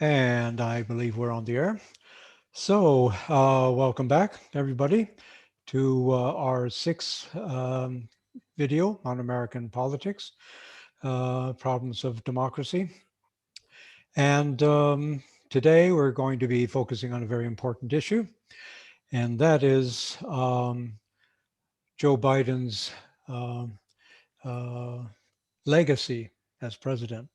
And I believe we're on the air. So, welcome back, everybody, to our sixth video on American politics, problems of democracy. And today we're going to be focusing on a very important issue, and that is Joe Biden's um uh, legacy as president.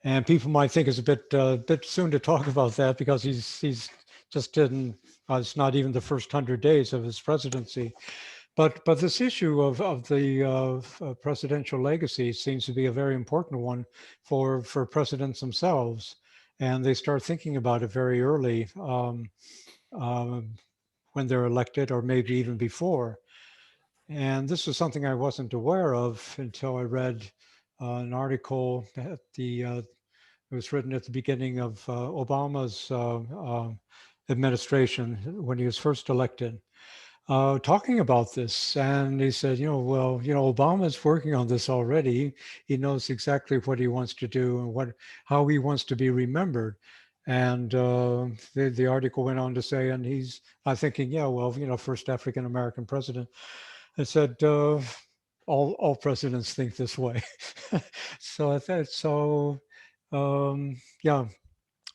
And people might think it's a bit soon to talk about that because he's just didn't. It's not even the first 100 days of his presidency. But this issue of the presidential legacy seems to be a very important one for presidents themselves, and they start thinking about it very early uh, when they're elected, or maybe even before. And this was something I wasn't aware of until I read an article at the it was written at the beginning of Obama's administration when he was first elected, talking about this. And he said, Obama's working on this already. He knows exactly what he wants to do and how he wants to be remembered. And the article went on to say, and he's thinking, yeah, well, first African American president. I said, all presidents think this way. So I thought so. Yeah,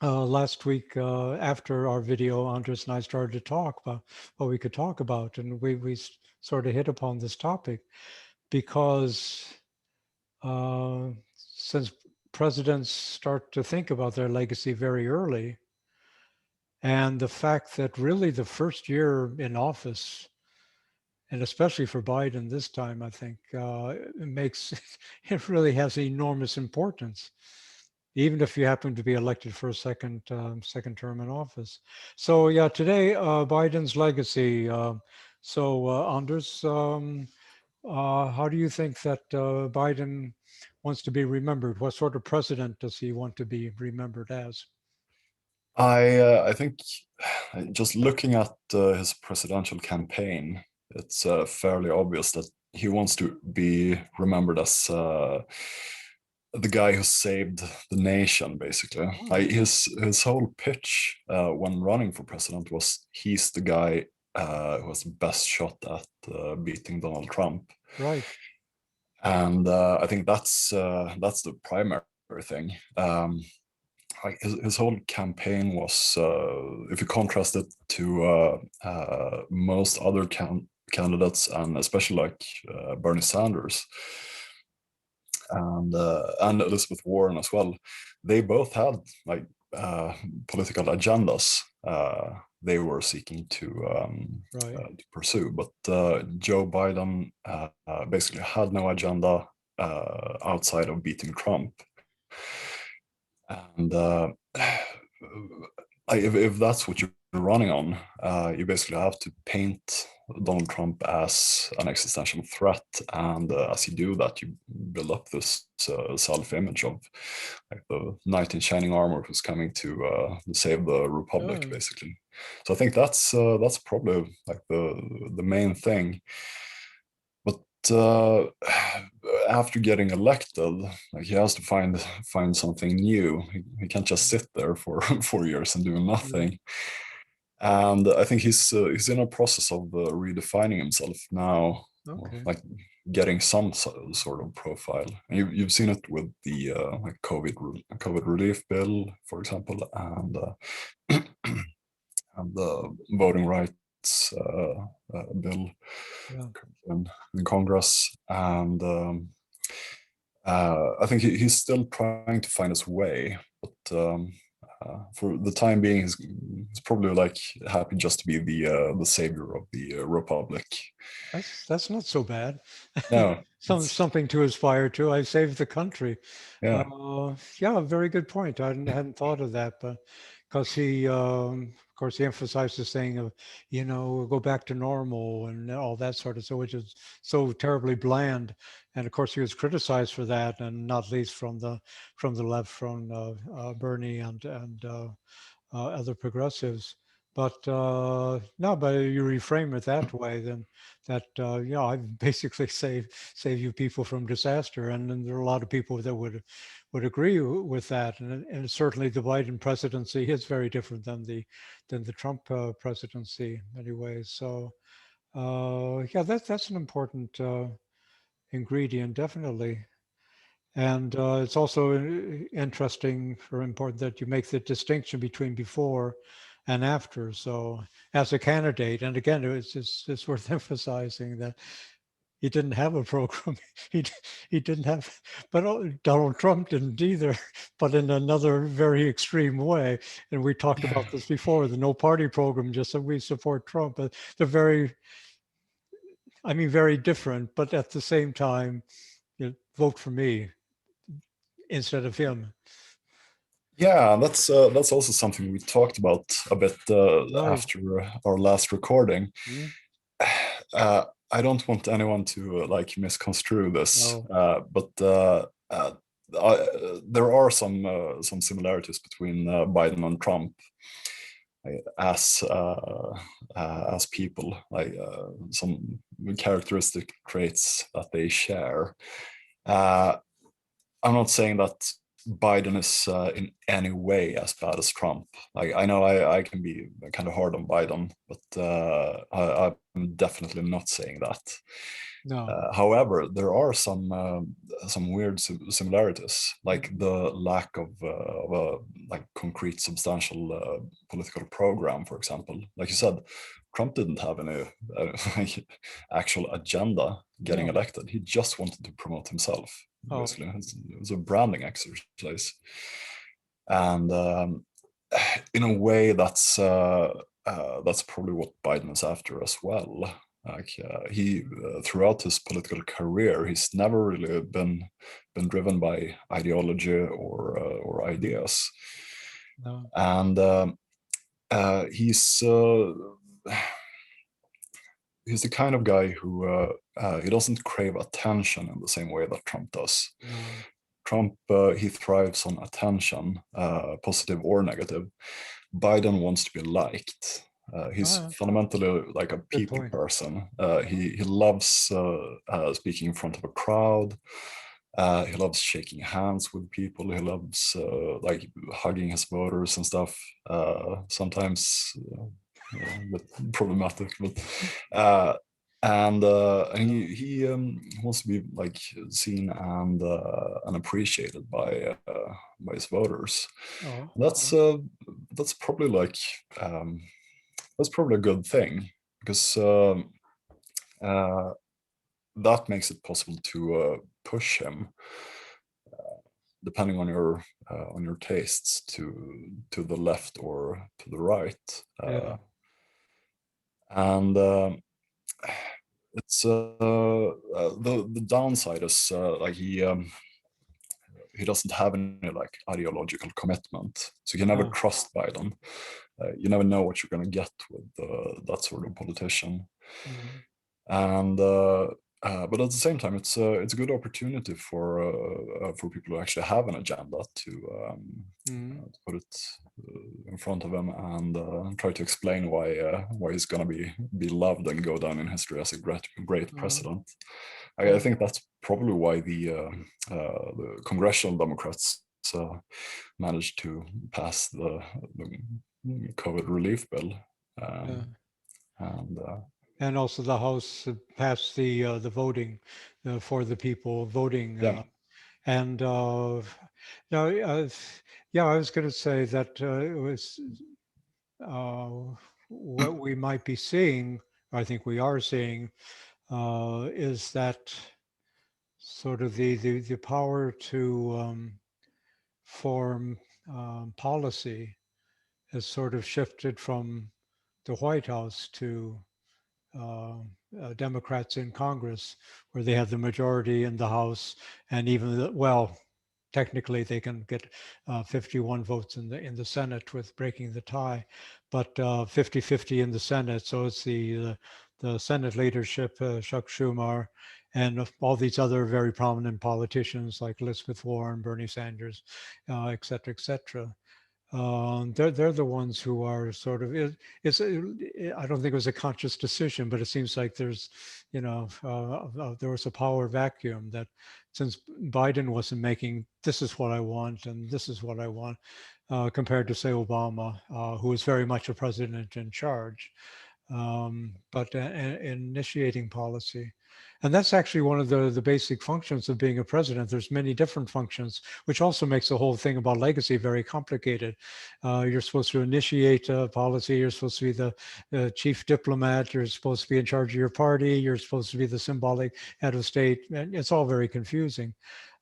last week after our video, Andres and I started to talk about what we could talk about, and we sort of hit upon this topic because since presidents start to think about their legacy very early, and the fact that really the first year in office, and especially for Biden this time, I think it makes it really has enormous importance, even if you happen to be elected for a second term in office. So yeah, today Biden's legacy. Anders, how do you think that Biden wants to be remembered? What sort of president does he want to be remembered as? I think just looking at his presidential campaign, it's fairly obvious that he wants to be remembered as the guy who saved the nation, basically. Oh, His whole pitch when running for president was he's the guy who has the best shot at beating Donald Trump, right. and I think that's the primary thing. Like his whole campaign was, if you contrast it to most other candidates, and especially like Bernie Sanders and Elizabeth Warren as well, they both had like political agendas they were seeking Right. to pursue. But Joe Biden basically had no agenda outside of beating Trump. And if that's what you're running on, you basically have to paint Donald Trump as an existential threat. And as you do that, you build up this self-image of like the knight in shining armor who's coming to save the republic, Oh, basically. So I think that's probably like the main thing. But after getting elected, like he has to find something new. He can't just sit there for 4 years and do yeah. nothing. And I think he's in a process of redefining himself now, Okay. like getting some sort of profile. And you've seen it with the like COVID relief bill, for example, and the voting rights bill Yeah. in Congress. And I think he's still trying to find his way, but for the time being, he's probably like happy just to be the savior of the republic. That's not so bad. No, it's Something to aspire to. I saved the country. yeah, Yeah, very good point. I hadn't thought of that, but because of course, he emphasized this thing of, go back to normal and all that sort of, so which is so terribly bland. And of course, he was criticized for that, and not least from the left, from Bernie and other progressives. But no, but you reframe it that way, then that I basically save you people from disaster, and then there are a lot of people that would agree with that, and certainly the Biden presidency is very different than the Trump presidency, anyway. So yeah, that's an important ingredient, definitely. And it's also interesting or important that you make the distinction between before and after. So, as a candidate, and again, it's worth emphasizing that he didn't have a program. He he didn't have, but Donald Trump didn't either. But in another very extreme way. And we talked Yeah. about this before. The no party program, just that we support Trump. But they're very, I mean, very different. But at the same time, vote for me instead of him. Yeah, that's also something we talked about a bit Right. after our last recording. Mm, I don't want anyone to like misconstrue this, no. there are some similarities between Biden and Trump as people, like some characteristic traits that they share. Uh, I'm not saying that Biden is in any way as bad as Trump. Like I know I can be kind of hard on Biden, but I'm definitely not saying that. No. However, there are some weird similarities, like Mm, the lack of a like concrete, substantial political program, for example. Like you said, Trump didn't have any like, actual agenda getting no. elected. He just wanted to promote himself. Oh, Basically, it was a branding exercise, and in a way, that's probably what Biden is after as well. Like he, throughout his political career, he's never really been driven by ideology or ideas, no. and he's the kind of guy who he doesn't crave attention in the same way that Trump does. No. Trump he thrives on attention, positive or negative. Biden wants to be liked. He's Ah, fundamentally like a good people point. person. Uh-huh. He loves speaking in front of a crowd. He loves shaking hands with people. He loves like hugging his voters and stuff. Sometimes a bit problematic, but and No. he wants to be like seen and appreciated by his voters. Oh, And that's probably like that's probably a good thing because uh, that makes it possible to push him depending on your tastes to the left or to the right yeah. and it's the downside is like he doesn't have any like ideological commitment, so you can never No. trust Biden. You never know what you're going to get with that sort of politician, Mm, and but at the same time, it's a good opportunity for people who actually have an agenda mm, to put it in front of him and try to explain why he's gonna be loved and go down in history as a great uh, president. I yeah. think that's probably why the congressional Democrats managed to pass the COVID relief bill. Yeah. Um, and And also the House passed the voting for the people voting. yeah, And no, yeah, I was going to say that it was uh, what we might be seeing, I think we are seeing, is that sort of the power to form policy has sort of shifted from the White House to uh, Democrats in Congress, where they have the majority in the House, and even well, technically they can get 51 votes in the Senate with breaking the tie, but 50-50 in the Senate. So it's the Senate leadership, Chuck Schumer, and all these other very prominent politicians like Elizabeth Warren, Bernie Sanders, et cetera, et cetera. They're the ones who are sort of it's I don't think it was a conscious decision, but it seems like there's there was a power vacuum that since Biden wasn't making this is what I want and this is what I want compared to say Obama, who was very much a president in charge, but initiating policy. And that's actually one of the basic functions of being a president. There's many different functions, which also makes the whole thing about legacy very complicated. You're supposed to initiate policy. You're supposed to be the chief diplomat. You're supposed to be in charge of your party. You're supposed to be the symbolic head of state. And it's all very confusing.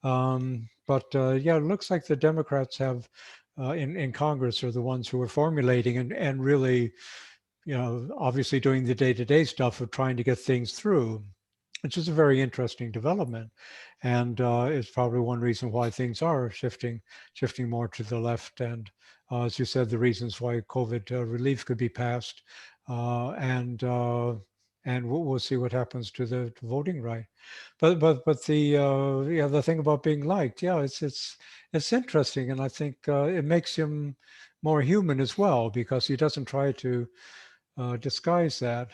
But yeah, it looks like the Democrats have in Congress are the ones who are formulating and really obviously doing the day-to-day stuff of trying to get things through, which is a very interesting development, and it's probably one reason why things are shifting more to the left. And as you said, the reasons why COVID relief could be passed, and we'll see what happens to the voting right. But the yeah, the thing about being liked, yeah, it's interesting, and I think it makes him more human as well because he doesn't try to disguise that.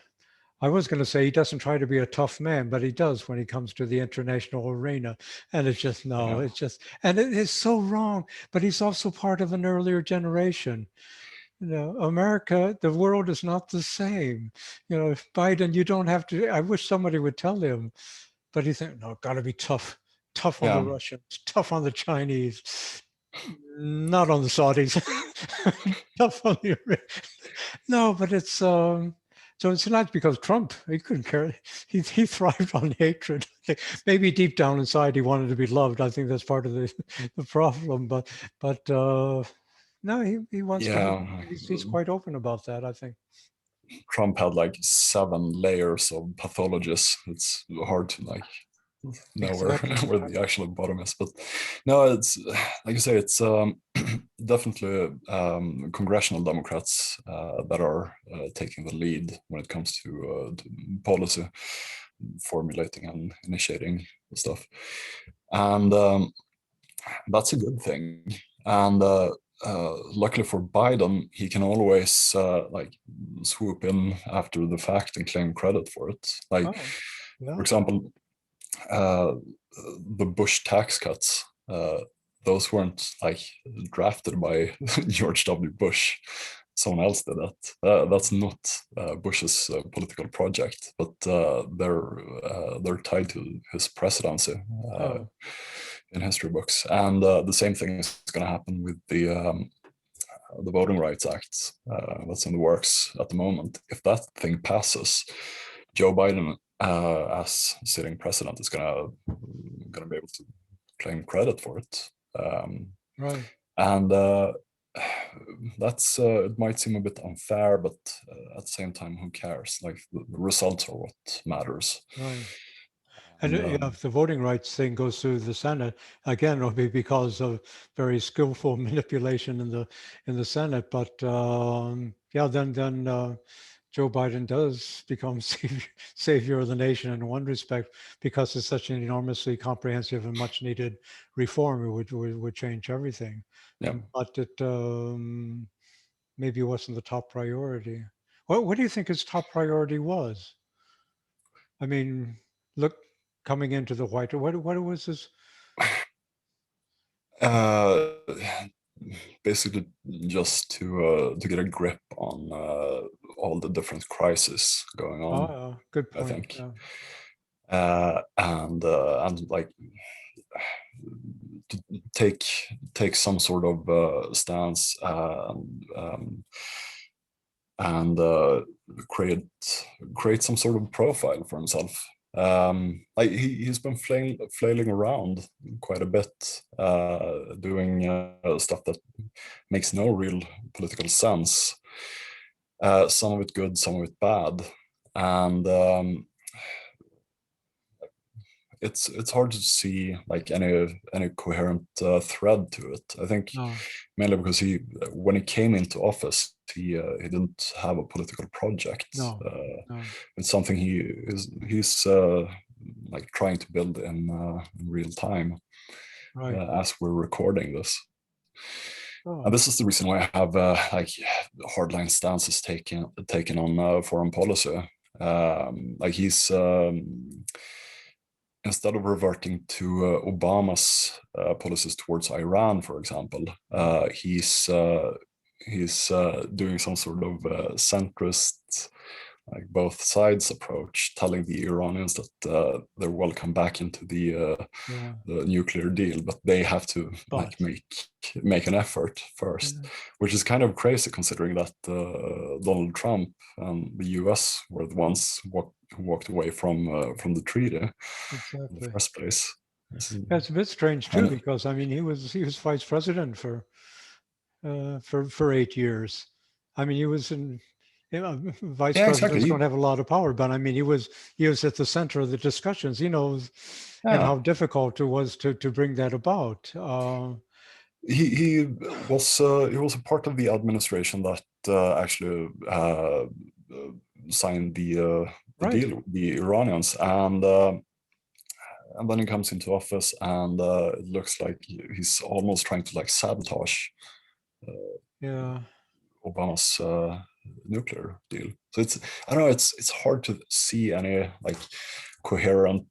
I was going to say he doesn't try to be a tough man, but he does when he comes to the international arena. And it's just, no, Yeah. it's just, and it is so wrong. But he's also part of an earlier generation. America, the world is not the same. Biden, you don't have to, I wish somebody would tell him, but he think, no, got to be tough, tough on the Yeah. Russians, tough on the Chinese, not on the Saudis, tough on the no, but it's so it's not because Trump he couldn't care. He thrived on hatred. Maybe deep down inside he wanted to be loved. I think that's part of the problem. But no, he wants to be. Yeah. He's quite open about that. I think. Trump had like 7 layers of pathologies. It's hard to like know where Exactly. where the actual bottom is. But no, it's like you say, it's definitely congressional Democrats that are taking the lead when it comes to policy formulating and initiating stuff, and that's a good thing. And luckily for Biden, he can always like swoop in after the fact and claim credit for it. Like, Oh, for yeah. example, uh, the Bush tax cuts, those weren't like drafted by George W. Bush. Someone else did that. That's not Bush's political project, but they're tied to his presidency Oh, in history books. And the same thing is going to happen with the Voting Rights Act that's in the works at the moment. If that thing passes, Joe Biden, as sitting president, is gonna be able to claim credit for it. right, And that's it might seem a bit unfair, but at the same time, who cares? Like the results are what matters. right. And And if the voting rights thing goes through the Senate, again, it'll be because of very skillful manipulation in the Senate. But yeah, then Joe Biden does become savior of the nation in one respect because it's such an enormously comprehensive and much needed reform. It would change everything. yeah, But it maybe wasn't the top priority. What do you think his top priority was? I mean, look, coming into the White House, what was this? uh, basically just to get a grip on all the different crises going on. Good I point. think, Yeah. and like to take some sort of stance and create some sort of profile for himself. Like he's been flailing around quite a bit, doing stuff that makes no real political sense. Some of it good, some of it bad, and it's hard to see like any coherent thread to it. I think No, mainly because he when he came into office he didn't have a political project. no, no. It's something he's like trying to build in real time Right. as we're recording this. And Oh, this is the reason why I have like hardline stances taken on foreign policy. Like he's instead of reverting to Obama's policies towards Iran, for example, he's doing some sort of centrist, like both sides approach, telling the Iranians that they're welcome back into yeah. the nuclear deal, but they have to like But make an effort first, yeah, which is kind of crazy considering that Donald Trump and the U.S. were the ones who walked away from the treaty in the exactly. first place. That's a bit strange too, And because I mean, he was vice president for 8 years. I mean, he was in. Vice yeah, exactly. presidents don't have a lot of power, but I mean, he was at the center of the discussions. He knows, Yeah, how difficult it was to bring that about. he was a part of the administration that actually signed the Right. deal with the Iranians, and then he comes into office, and it looks like he's almost trying to like sabotage Yeah. Obama's nuclear deal. So it's, I don't know, it's hard to see any like coherent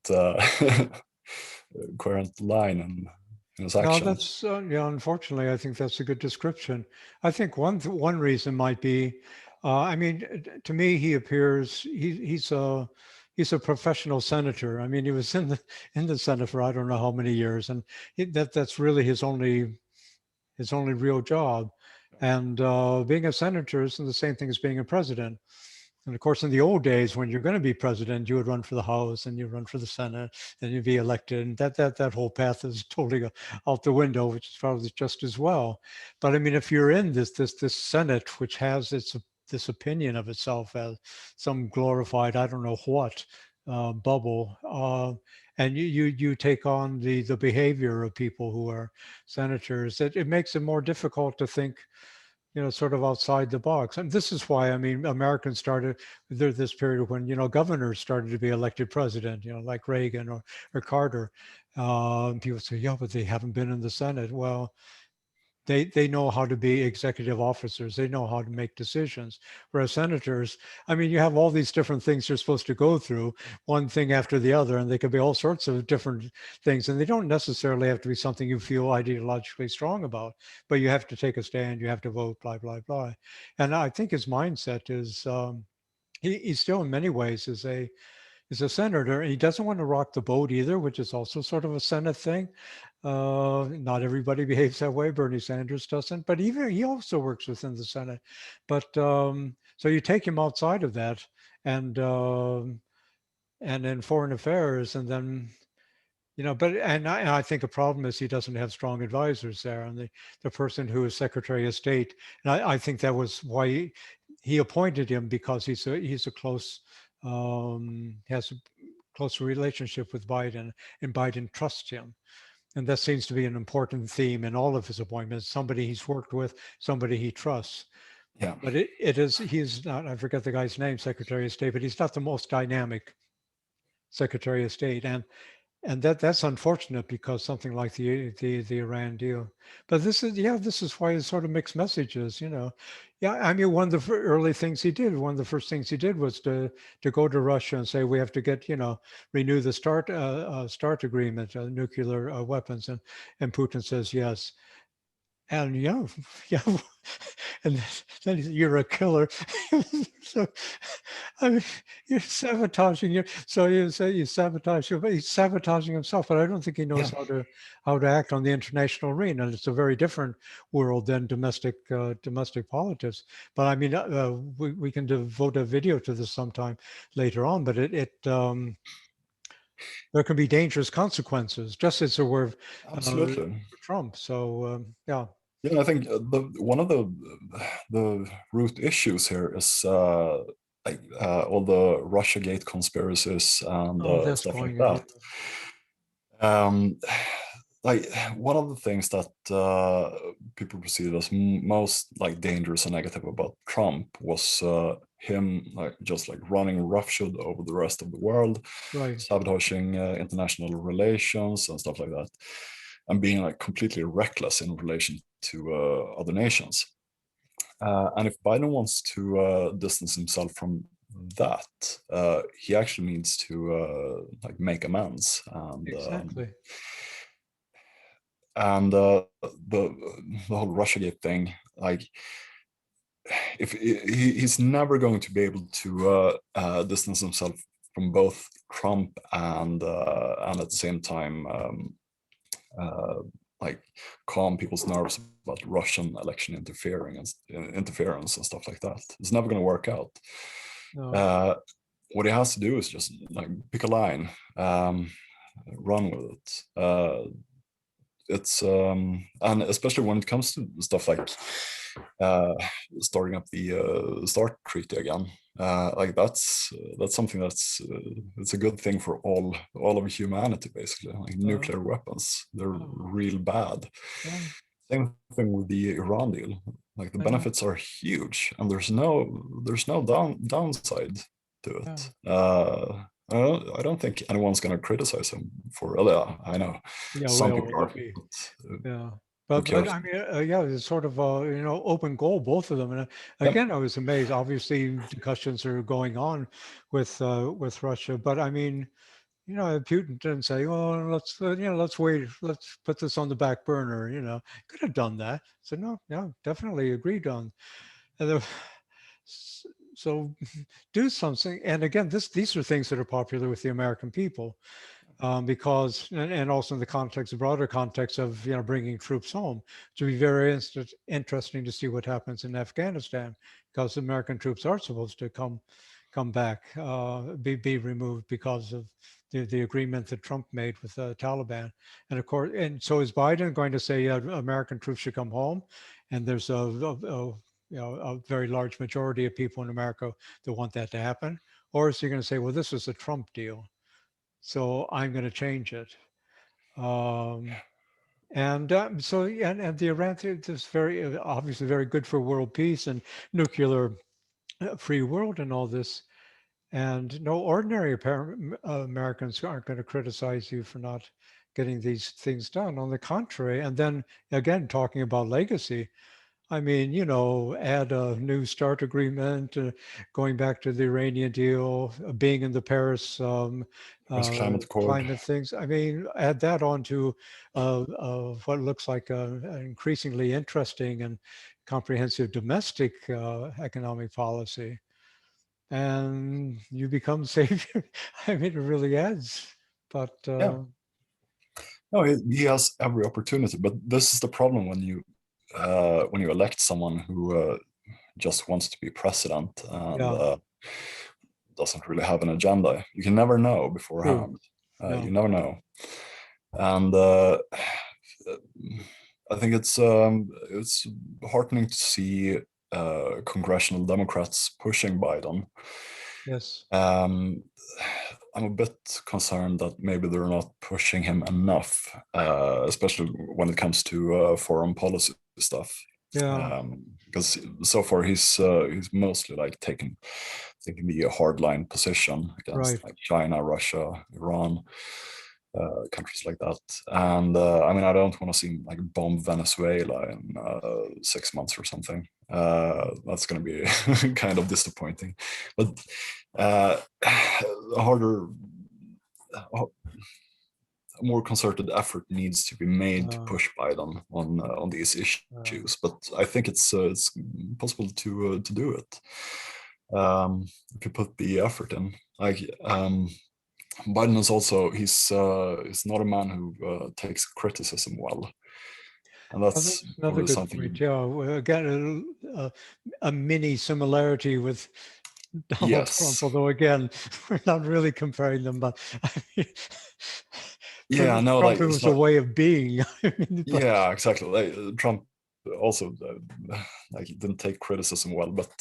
coherent line in his No, actions. that's yeah. Unfortunately, I think that's a good description. I think one reason might be, I mean, to me, he appears he's a professional senator. I mean, he was in the Senate for I don't know how many years, and that's really his only real job. And being a senator isn't the same thing as being a president. And of course, in the old days, when you're going to be president, you would run for the House and you run for the Senate, and you'd be elected. And that whole path is totally out the window, which is probably just as well. But I mean, if you're in this Senate, which has this opinion of itself as some glorified, I don't know what, bubble, and you take on the behavior of people who are senators, it makes it more difficult to think, sort of outside the box. And this is why, I mean, Americans started this period when, governors started to be elected president, like Reagan or Carter. People say, yeah, but they haven't been in the Senate. Well, they know how to be executive officers. They know how to make decisions. Whereas senators, I mean, you have all these different things you're supposed to go through, one thing after the other, and they could be all sorts of different things. And they don't necessarily have to be something you feel ideologically strong about, but you have to take a stand, you have to vote, blah, blah, blah. And I think his mindset is he still in many ways is a senator. He doesn't want to rock the boat either, which is also sort of a Senate thing. Not everybody behaves that way. Bernie Sanders doesn't, but even he also works within the Senate. But so you take him outside of that, and in foreign affairs, and then but and I think a problem is he doesn't have strong advisors there, and the person who is Secretary of State, and I think that was why he appointed him, because he's a close has a close relationship with Biden, and Biden trusts him. And that seems to be an important theme in all of his appointments. Somebody he's worked with, somebody he trusts. Yeah, But he's not, I forget the guy's name, Secretary of State, but he's not the most dynamic Secretary of State. And that's unfortunate, because something like the Iran deal. But this is why it's sort of mixed messages. Yeah, I mean, one of the early things he did, one of the first things he did was to go to Russia and say we have to renew the START agreement, nuclear weapons, and Putin says yes. And yeah, and then you're a killer. So, I mean, you're sabotaging you. So you say you sabotage you, but he's sabotaging himself. But I don't think he yeah, knows how to act on the international arena. And it's a very different world than domestic politics. But I mean, we can devote a video to this sometime later on. But there can be dangerous consequences, just as there were absolutely. for Trump. So yeah. Yeah, I think the one of the root issues here is like all the Russiagate conspiracies and Oh, that's stuff like going again. that. Um, like one of the things that people perceived as most like dangerous and negative about Trump was him like just like running roughshod over the rest of the world, Right. sabotaging international relations and stuff like that. and being like completely reckless in relation to other nations. And if Biden wants to distance himself from that, he actually needs to like make amends. Exactly. And the whole Russiagate thing, like if he's never going to be able to distance himself from both Trump and at the same time uh, like calm people's nerves about Russian election interference and stuff like that. It's never going to work out. No. Uh, what he has to do is just like pick a line, run with it. It's and especially when it comes to stuff like uh, starting up the START treaty again, like that's something that's it's a good thing for all of humanity basically. Like Uh, nuclear weapons, they're oh, real bad. yeah, Same thing with the Iran deal. Like the I know. benefits are huge, and there's no downside to Yeah. it. I don't think anyone's going to criticize him for it. I know Yeah. some Well, people it'll are, be. but Yeah. who But cares? I mean, yeah, it's sort of open goal, both of them. And Yep. again, I was amazed. Obviously, discussions are going on with Russia, but I mean, Putin didn't say, "Oh, let's wait, let's put this on the back burner." Could have done that. So no, no, definitely agreed on. And the, s- so do something. And again, these are things that are popular with the American people, because and also in the context, the broader context of bringing troops home. To be very interesting to see what happens in Afghanistan, because American troops are supposed to come back, be removed because of the agreement that Trump made with the Taliban. And of course, and so is Biden going to say, yeah, American troops should come home? And there's a very large majority of people in America that want that to happen. Or is he going to say, well, this is a Trump deal, so I'm going to change it? Um, and the Iran thing is very obviously very good for world peace and nuclear free world and all this. And no ordinary Americans aren't going to criticize you for not getting these things done. On the contrary, and then again, talking about legacy, I mean, add a new START agreement, going back to the Iranian deal, being in the Paris Paris Climate Accord. climate things. I mean, add that on to what looks like an increasingly interesting and comprehensive domestic economic policy, and you become savior. I mean, it really adds. But Yeah, no, he has every opportunity, but this is the problem when you elect someone who just wants to be president and yeah, doesn't really have an agenda. You can never know true. beforehand. You No, never know, and I think it's heartening to see congressional Democrats pushing Biden. yes, Um, I'm a bit concerned that maybe they're not pushing him enough, especially when it comes to foreign policy stuff. yeah, Because so far he's mostly like taking the hardline position right. against like China, Russia, Iran, countries like that. And I mean, I don't want to see him like bomb Venezuela in 6 months or something. That's going to be kind of disappointing. But harder, a more concerted effort needs to be made to Uh, push Biden on these uh, issues. But I think it's possible to do it if you put the effort in. Like Biden is also he's not a man who takes criticism well, and Oh, that's that's another probably good point. something. Yeah, well, again, a mini similarity with Donald Trump, Yes, although again, we're not really comparing them, but I mean, for yeah, no, like Trump, it it's was a not. way of being. I mean, but Yeah, exactly. Like, Trump also like didn't take criticism well, but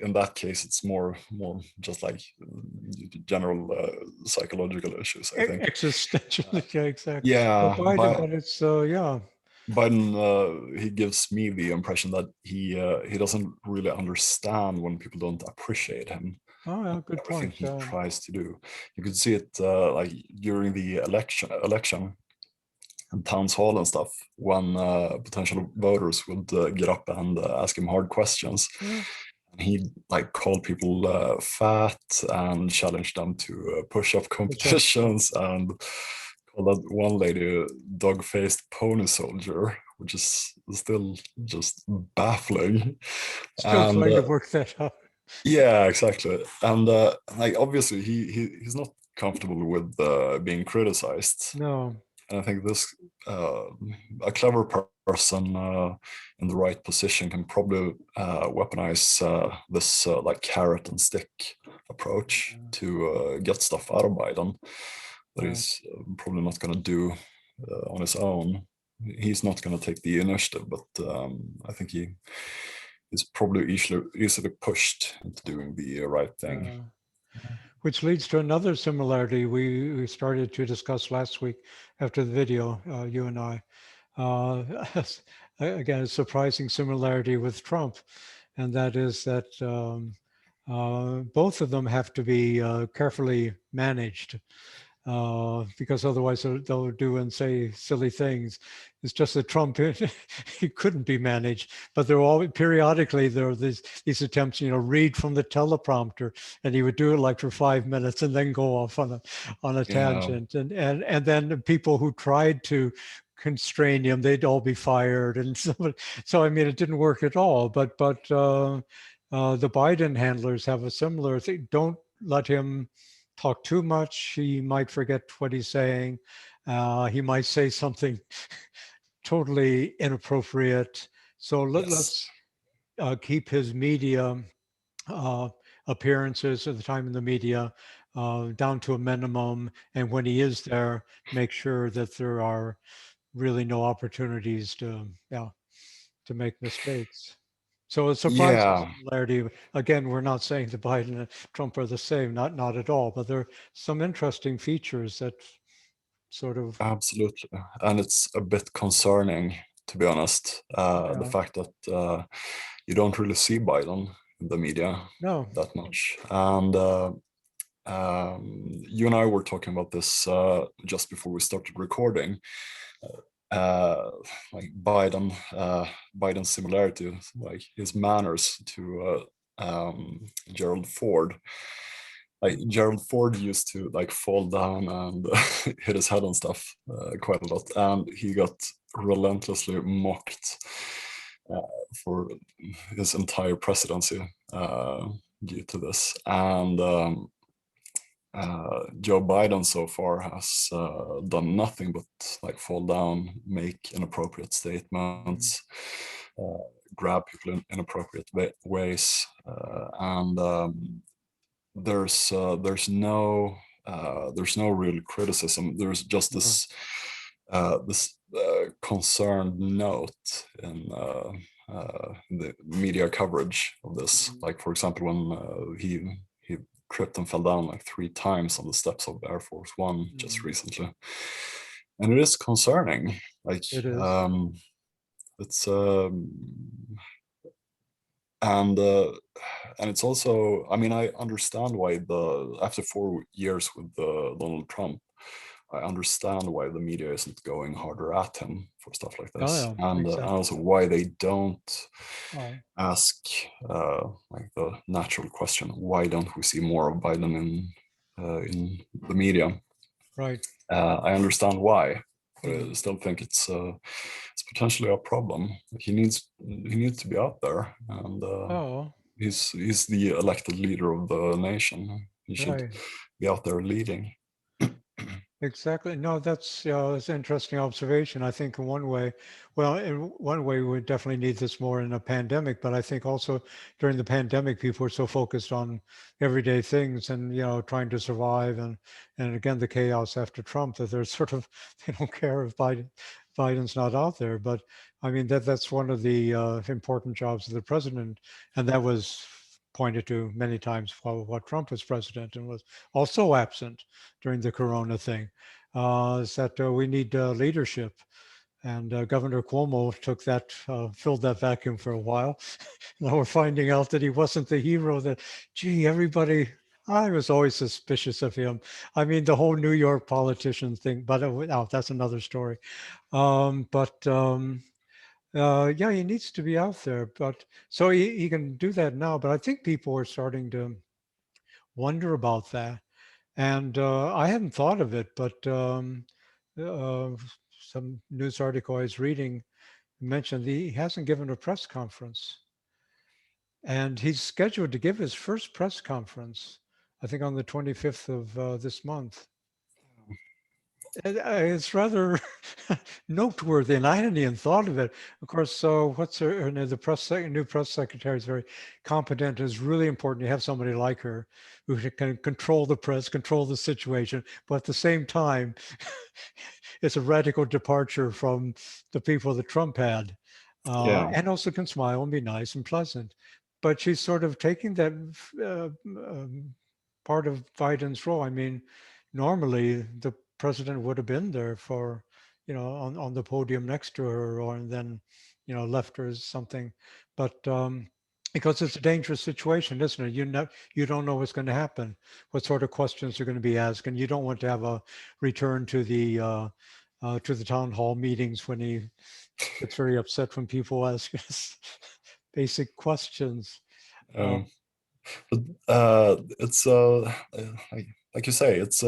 in that case, it's more just like general psychological issues, I think. existentially, yeah, exactly. But Yeah, Biden, but it's yeah, Biden, he gives me the impression that he doesn't really understand when people don't appreciate him oh and yeah, good everything point. he tries to do. You could see it like during the election. and town hall and stuff when potential voters would get up and ask him hard questions. Yeah, And he like called people fat and challenged them to push-up which up. competitions and called that one lady a dog-faced pony soldier, which is still just baffling. Still And trying to work that out. yeah, exactly. And like obviously he's not comfortable with being criticized. No. And I think this uh, a clever person in the right position can probably weaponize this like carrot and stick approach to get stuff out of Biden that Yeah. he's probably not going to do on his own. He's not going to take the initiative, but I think he is probably easily pushed into doing the right thing. Uh, which leads to another similarity we started to discuss last week after the video, you and I. Again, a surprising similarity with Trump, and that is that both of them have to be carefully managed because otherwise they'll do and say silly things. It's just that Trump, he couldn't be managed, but there were always periodically there were these attempts, read from the teleprompter, and he would do it like for 5 minutes and then go off on a Yeah, tangent, and then the people who tried to constrain him, they'd all be fired, and so I mean it didn't work at all. But the Biden handlers have a similar thing. Don't let him talk too much. He might forget what he's saying. He might say something totally inappropriate. So yes. let's keep his media uh, appearances at the time in the media down to a minimum. And when he is there, make sure that there are really no opportunities to make mistakes. So a surprising Yeah, similarity. Again, we're not saying that Biden and Trump are the same, not at all. But there are some interesting features that sort of, absolutely. And it's a bit concerning, to be honest, the yeah, fact that you don't really see Biden in the media no, that much. And you and I were talking about this just before we started recording. Uh, like Biden's similarity, like his manners to Gerald Ford. Like Gerald Ford used to like fall down and hit his head on stuff quite a lot, and he got relentlessly mocked uh, for his entire presidency due to this. And Joe Biden so far has done nothing but like fall down, make inappropriate mm, statements, uh, grab people in inappropriate ways, and there's no real criticism. There's just no, this concerned note in the media coverage of this. mm, Like for example, when he tripped and fell down like 3 times on the steps of Air Force One just mm, recently, and it is concerning. Like it is. it's and uh, and it's also, I mean, I understand why the after 4 years with Donald Trump, I understand why the media isn't going harder at him for stuff like Oh, this, yeah, and exactly. also why they don't Oh, ask like the natural question, why don't we see more of Biden in the media? right. I understand why, but I Mm. still think it's potentially a problem. He needs to be out there, and Oh, he's the elected leader of the nation. He should right. be out there leading. Exactly. No, that's an interesting observation. I think in one way, well, in one way, we definitely need this more in a pandemic, but I think also during the pandemic, people were so focused on everyday things and, trying to survive and again, the chaos after Trump that they're sort of, they don't care if Biden's not out there. But I mean, that's one of the important jobs of the president. And that was pointed to many times while Trump was president and was also absent during the Corona thing, is that we need leadership. And Governor Cuomo filled that vacuum for a while. Now we're finding out that he wasn't the hero that, gee, everybody, I was always suspicious of him. I mean, the whole New York politician thing, but that's another story. But yeah, he needs to be out there. But so he can do that now. But I think people are starting to wonder about that. And I hadn't thought of it, but uh, some news article I was reading mentioned he hasn't given a press conference. And he's scheduled to give his first press conference, I think on the 25th of this month. It's rather noteworthy, and I hadn't even thought of it. Of course, so what's her name? The new press secretary is very competent. It's really important to have somebody like her who can control the press, control the situation, but at the same time, it's a radical departure from the people that Trump had, Yeah, and also can smile and be nice and pleasant. But she's sort of taking that part of Biden's role. I mean, normally the president would have been there for, on the podium next to her, or and then, left her as something. But because it's a dangerous situation, isn't it? You don't know what's going to happen, what sort of questions are going to be asked, and you don't want to have a return to the town hall meetings when he gets very upset when people ask us basic questions. Uh, um, but it's like you say, it's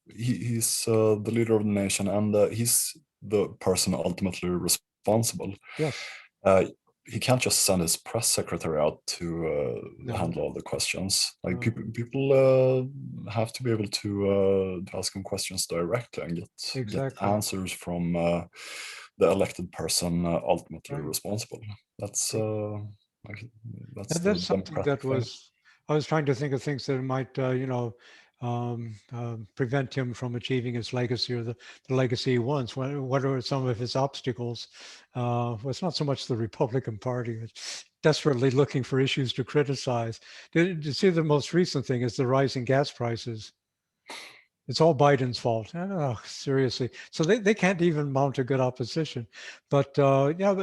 he's the leader of the nation, and he's the person ultimately responsible. yes, Uh, he can't just send his press secretary out to no, handle all the questions. Like no, people have to be able to ask him questions directly and get exactly. answers from the elected person ultimately Right. responsible. That's like, that's And the that's something democratic that thing. I was trying to think of things that might, prevent him from achieving his legacy, or the legacy he wants. What are some of his obstacles? Well, it's not so much the Republican Party, it's desperately looking for issues to criticize. Did you see the most recent thing is the rising gas prices? It's all Biden's fault. Oh, seriously. So they can't even mount a good opposition. But yeah,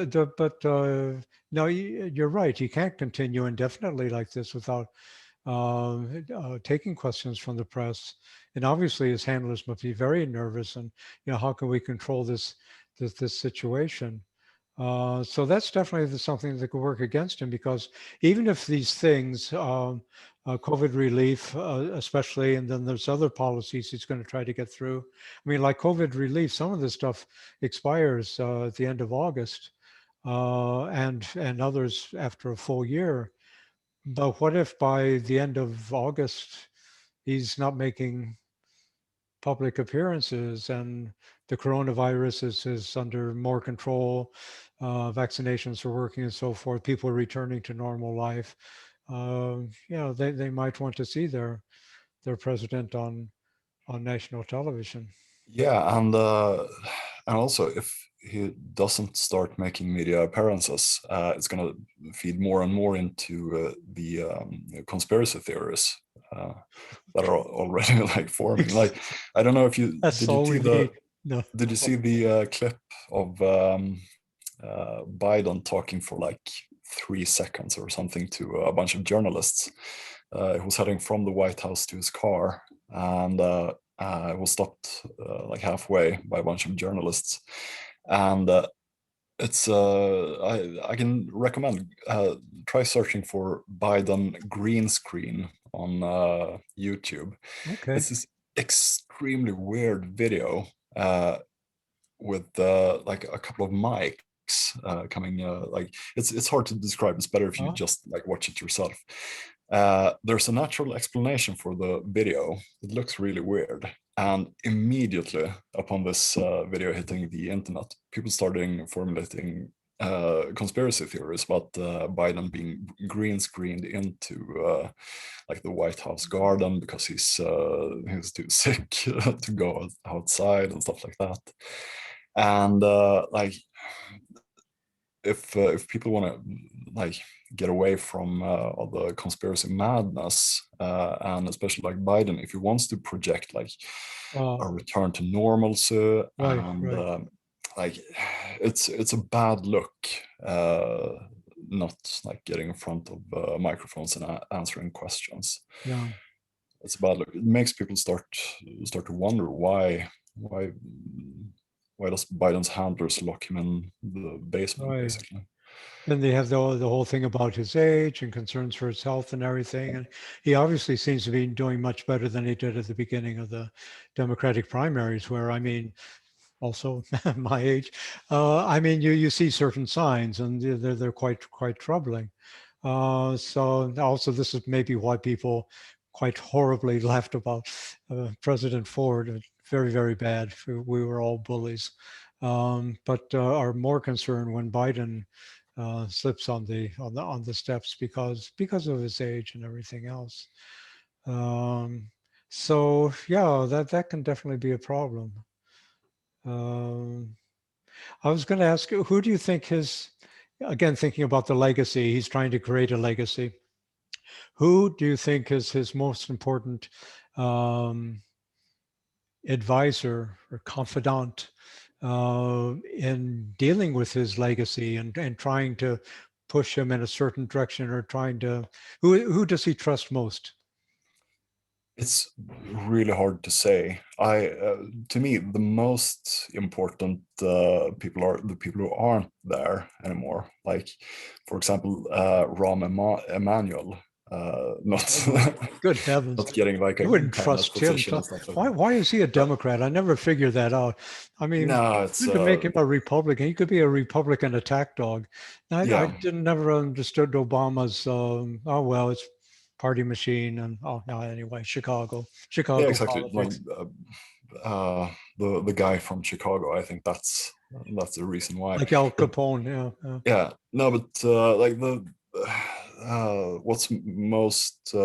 no, you're right. You can't continue indefinitely like this without taking questions from the press. And obviously, his handlers must be very nervous. And how can we control this situation? So that's definitely something that could work against him, because even if these things, COVID relief, especially, and then there's other policies he's going to try to get through. I mean, like COVID relief, some of this stuff expires at the end of August, and others after a full year. But what if by the end of August he's not making public appearances, and the coronavirus is under more control, vaccinations are working and so forth, people are returning to normal life. They might want to see their president on national television. Yeah, and also if he doesn't start making media appearances, it's gonna feed more and more into the conspiracy theories that are already like forming. Like, I don't know if you That's did you all we see need. No. the clip of Biden talking for like 3 seconds or something to a bunch of journalists. He was heading from the White House to his car, and was stopped like halfway by a bunch of journalists. And it's I can recommend try searching for Biden green screen on YouTube. Okay. It's this extremely weird video with like a couple of mics coming like it's hard to describe. It's better if you uh, just like watch it yourself. There's a natural explanation for the video. It looks really weird, and immediately upon this video hitting the internet, people starting formulating conspiracy theories about Biden being green screened into like the White House garden because he's too sick to go outside and stuff like that. And like if people want to like get away from all the conspiracy madness, and especially like Biden, if he wants to project like uh, a return to normalcy, right, and right. like it's a bad look uh, not like getting in front of microphones and answering questions. Yeah. It's bad. It makes people start to wonder why why does Biden's handlers lock him in the basement Right. basically? Then they have the whole thing about his age and concerns for his health and everything. And he obviously seems to be doing much better than he did at the beginning of the Democratic primaries, where, I mean, also my age, I mean, you see certain signs, and they're quite troubling. So also this is maybe why people quite horribly laughed about President Ford. Very bad. We were all bullies, but are more concerned when Biden slips on the steps because of his age and everything else. Um, so yeah, that can definitely be a problem. Um, I was going to ask you, who do you think again, thinking about the legacy, he's trying to create a legacy. Who do you think is his most important um, advisor or confidant in dealing with his legacy and trying to push him in a certain direction, or trying to, who does he trust most? It's really hard to say. To me, the most important people are the people who aren't there anymore. Like, for example, Emanuel, not Oh my good heavens. not getting like You a wouldn't cabinet trust him. position and stuff like that. Why is he a But Democrat? I never figured that out. I mean, no, it's you could make him a Republican. He could be a Republican attack dog. I yeah, didn't never understood Obama's. Oh well, it's party machine, and oh no, anyway, yeah, Chicago exactly. Like politics, the guy from Chicago. I think that's the reason why. like Al But Capone. Yeah. yeah, no, but like the what's most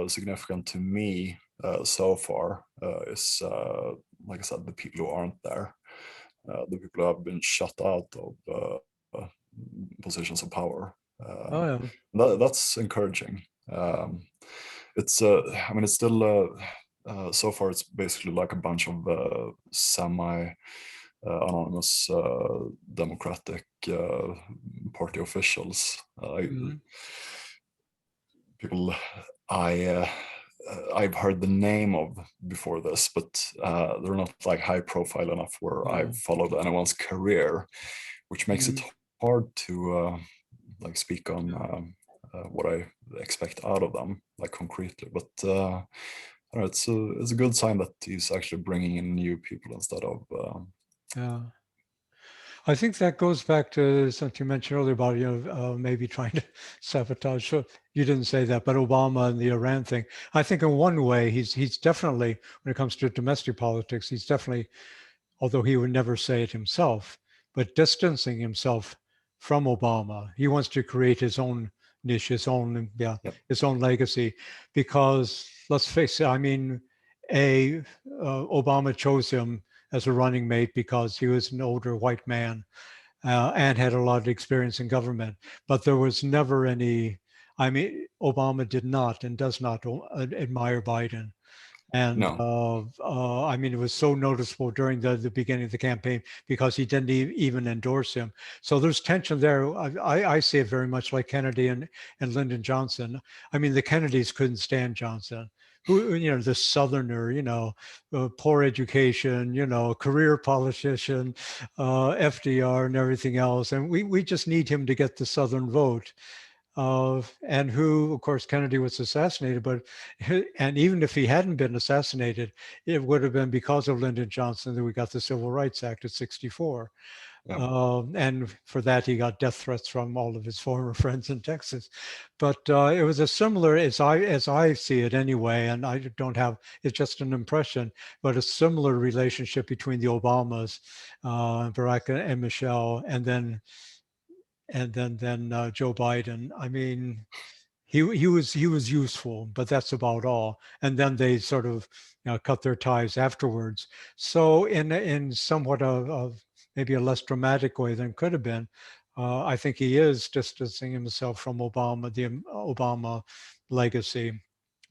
significant to me so far is like I said, the people who aren't there, the people who have been shut out of positions of power. Oh yeah. That's encouraging. It's I mean, it's still so far it's basically like a bunch of semi anonymous Democratic Party officials. Mhm. People I've heard the name of before this, but they're not like high profile enough where I've No. followed anyone's career, which makes it Mhm. hard to like speak on what I expect out of them, like concretely. But I don't know, it's a good sign that he's actually bringing in new people instead of Yeah. I think that goes back to something you mentioned earlier about, maybe trying to sabotage. Sure, you didn't say that, but Obama and the Iran thing. I think in one way, he's definitely, when it comes to domestic politics, he's definitely, although he would never say it himself, but distancing himself from Obama. He wants to create his own niche, yep, his own legacy, because let's face it, I mean, a Obama chose him as a running mate because he was an older white man and had a lot of experience in government. But there was never any. I mean, Obama did not and does not admire Biden. And no, I mean, it was so noticeable during the beginning of the campaign because he didn't even endorse him. So there's tension there. I see it very much like Kennedy and Lyndon Johnson. I mean, the Kennedys couldn't stand Johnson. Who, the Southerner, poor education, career politician, FDR and everything else. And we just need him to get the Southern vote, and who, of course, Kennedy was assassinated. But and even if he hadn't been assassinated, it would have been because of Lyndon Johnson that we got the Civil Rights Act at '64. yeah, And for that, he got death threats from all of his former friends in Texas. But it was a similar, as I see it anyway, and I don't have, it's just an impression, but a similar relationship between the Obamas, Barack and Michelle, and then Joe Biden. I mean, he was useful, but that's about all. And then they sort of cut their ties afterwards. So in somewhat of maybe a less dramatic way than could have been, I think he is distancing himself from Obama, the Obama legacy.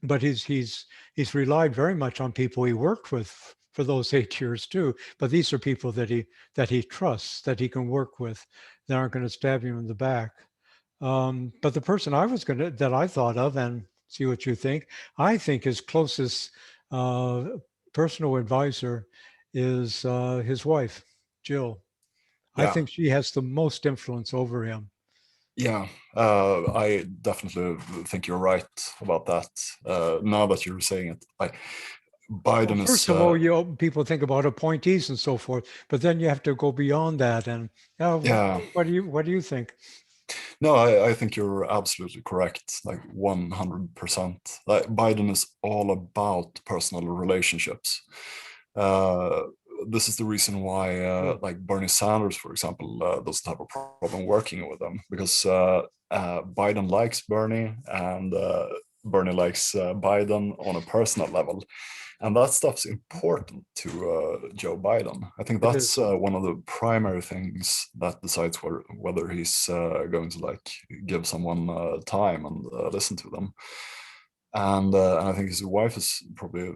But he's relied very much on people he worked with for those 8 years too. But these are people that he trusts, that he can work with, that aren't going to stab him in the back. But the person that I thought of, and see what you think, I think his closest uh, personal advisor is his wife, Jill. I Yeah, think she has the most influence over him. yeah. I definitely think you're right about that. Now that you're saying it, Well, Biden is first of all, people think about appointees and so forth, but then you have to go beyond that. And yeah. what do you think? No, I think you're absolutely correct, like 100%. Like Biden is all about personal relationships. Uh, this is the reason why, Yeah, like Bernie Sanders, for example, doesn't have a problem working with them because Biden likes Bernie and Bernie likes Biden on a personal level, and that stuff's important to Joe Biden. I think it that's is. one of the primary things that decides whether he's going to like give someone time and listen to them. And I think his wife is probably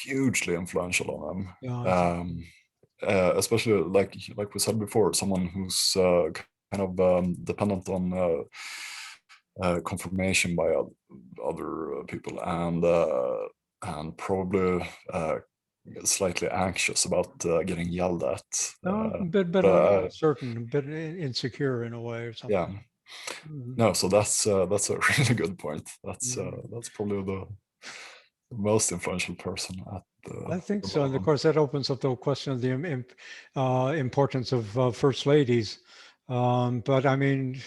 hugely influential on him, Yeah, I think so. especially like we said before, someone who's kind of dependent on confirmation by other people and probably slightly anxious about getting yelled at. No, Uh, but but uncertain, a bit insecure in a way or yeah, something. Mhm. no. So that's a really good point. Mhm. That's probably the most influential person at I think the so. And of moment. course, that opens up the question of the importance of first ladies. But I mean,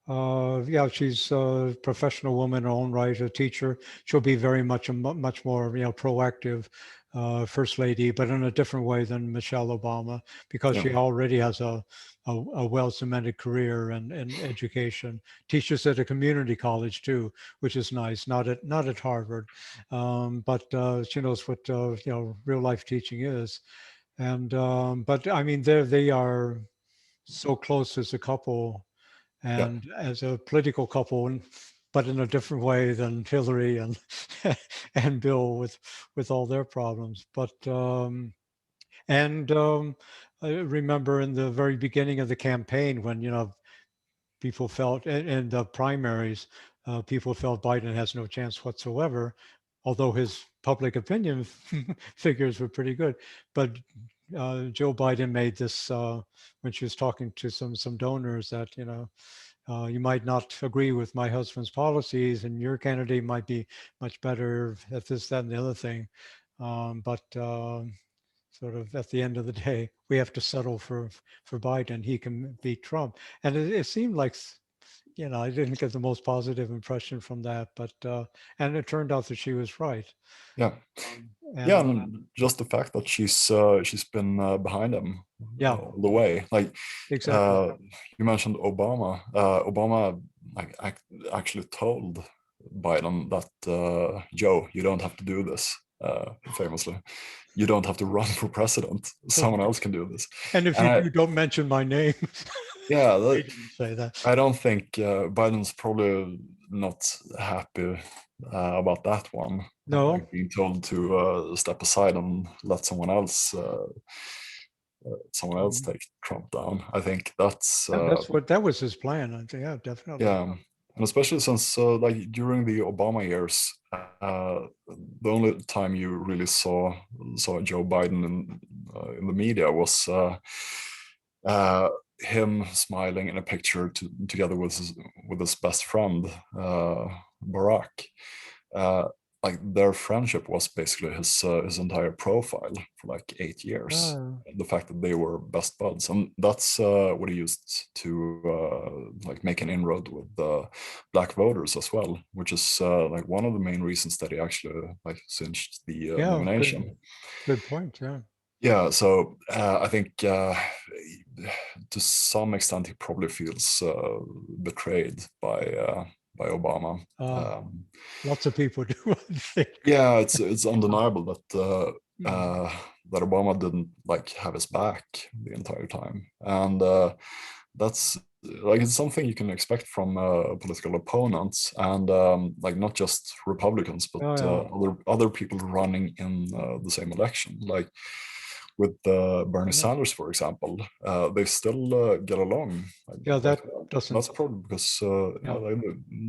yeah, she's a professional woman in her own right, a teacher. She'll be very much much more proactive first lady, but in a different way than Michelle Obama because Yeah, she already has a well cemented career in education. Teaches at a community college too, which is nice. Not at Harvard, but she knows what real life teaching is. And but I mean, they are so close as a couple yeah, and as a political couple, but in a different way than Hillary and and Bill with all their problems. But and I remember in the very beginning of the campaign when people felt in the primaries, people felt Biden has no chance whatsoever, although his public opinion figures were pretty good. But Joe Biden made this when she was talking to some donors that you might not agree with my husband's policies, and your candidate might be much better at this, that, and the other thing. But sort of at the end of the day, we have to settle for Biden. He can beat Trump, and it seemed like I didn't get the most positive impression from that, but and it turned out that she was right. yeah. Yeah, And and just the fact that she's been behind him yeah, all the way. Like exactly. uh, you mentioned Obama. Obama actually told Biden that Joe, you don't have to do this. Famously, you don't have to run for president. Someone else can do this. And if And you do, don't mention my name. yeah, He didn't say that. I don't think Biden's probably not happy about that one, No, like being told to step aside and let someone else mhm. take Trump down. I think that's That was his plan. I think, yeah, definitely. yeah, and especially since like during the Obama years, the only time you really saw Joe Biden in the media was him smiling in a picture together with his best friend Barack. Uh, like their friendship was basically his entire profile for like 8 years. Uh, The fact that they were best buds, and that's what he used to like make an inroad with black voters as well, which is like one of the main reasons that he actually like cinched the yeah, nomination. good point. Yeah. Yeah, so I think to some extent he probably feels betrayed by Obama. Uh, Um, Lots of people do, I think. yeah, it's undeniable Mm. that Obama didn't like have his back the entire time, and that's like it's something you can expect from political opponents, and like not just Republicans, but Oh, yeah. other people running in the same election, like with Bernie Yeah. Sanders, for example. They still get along, Yeah, like that well. doesn't. that's a problem because Yeah,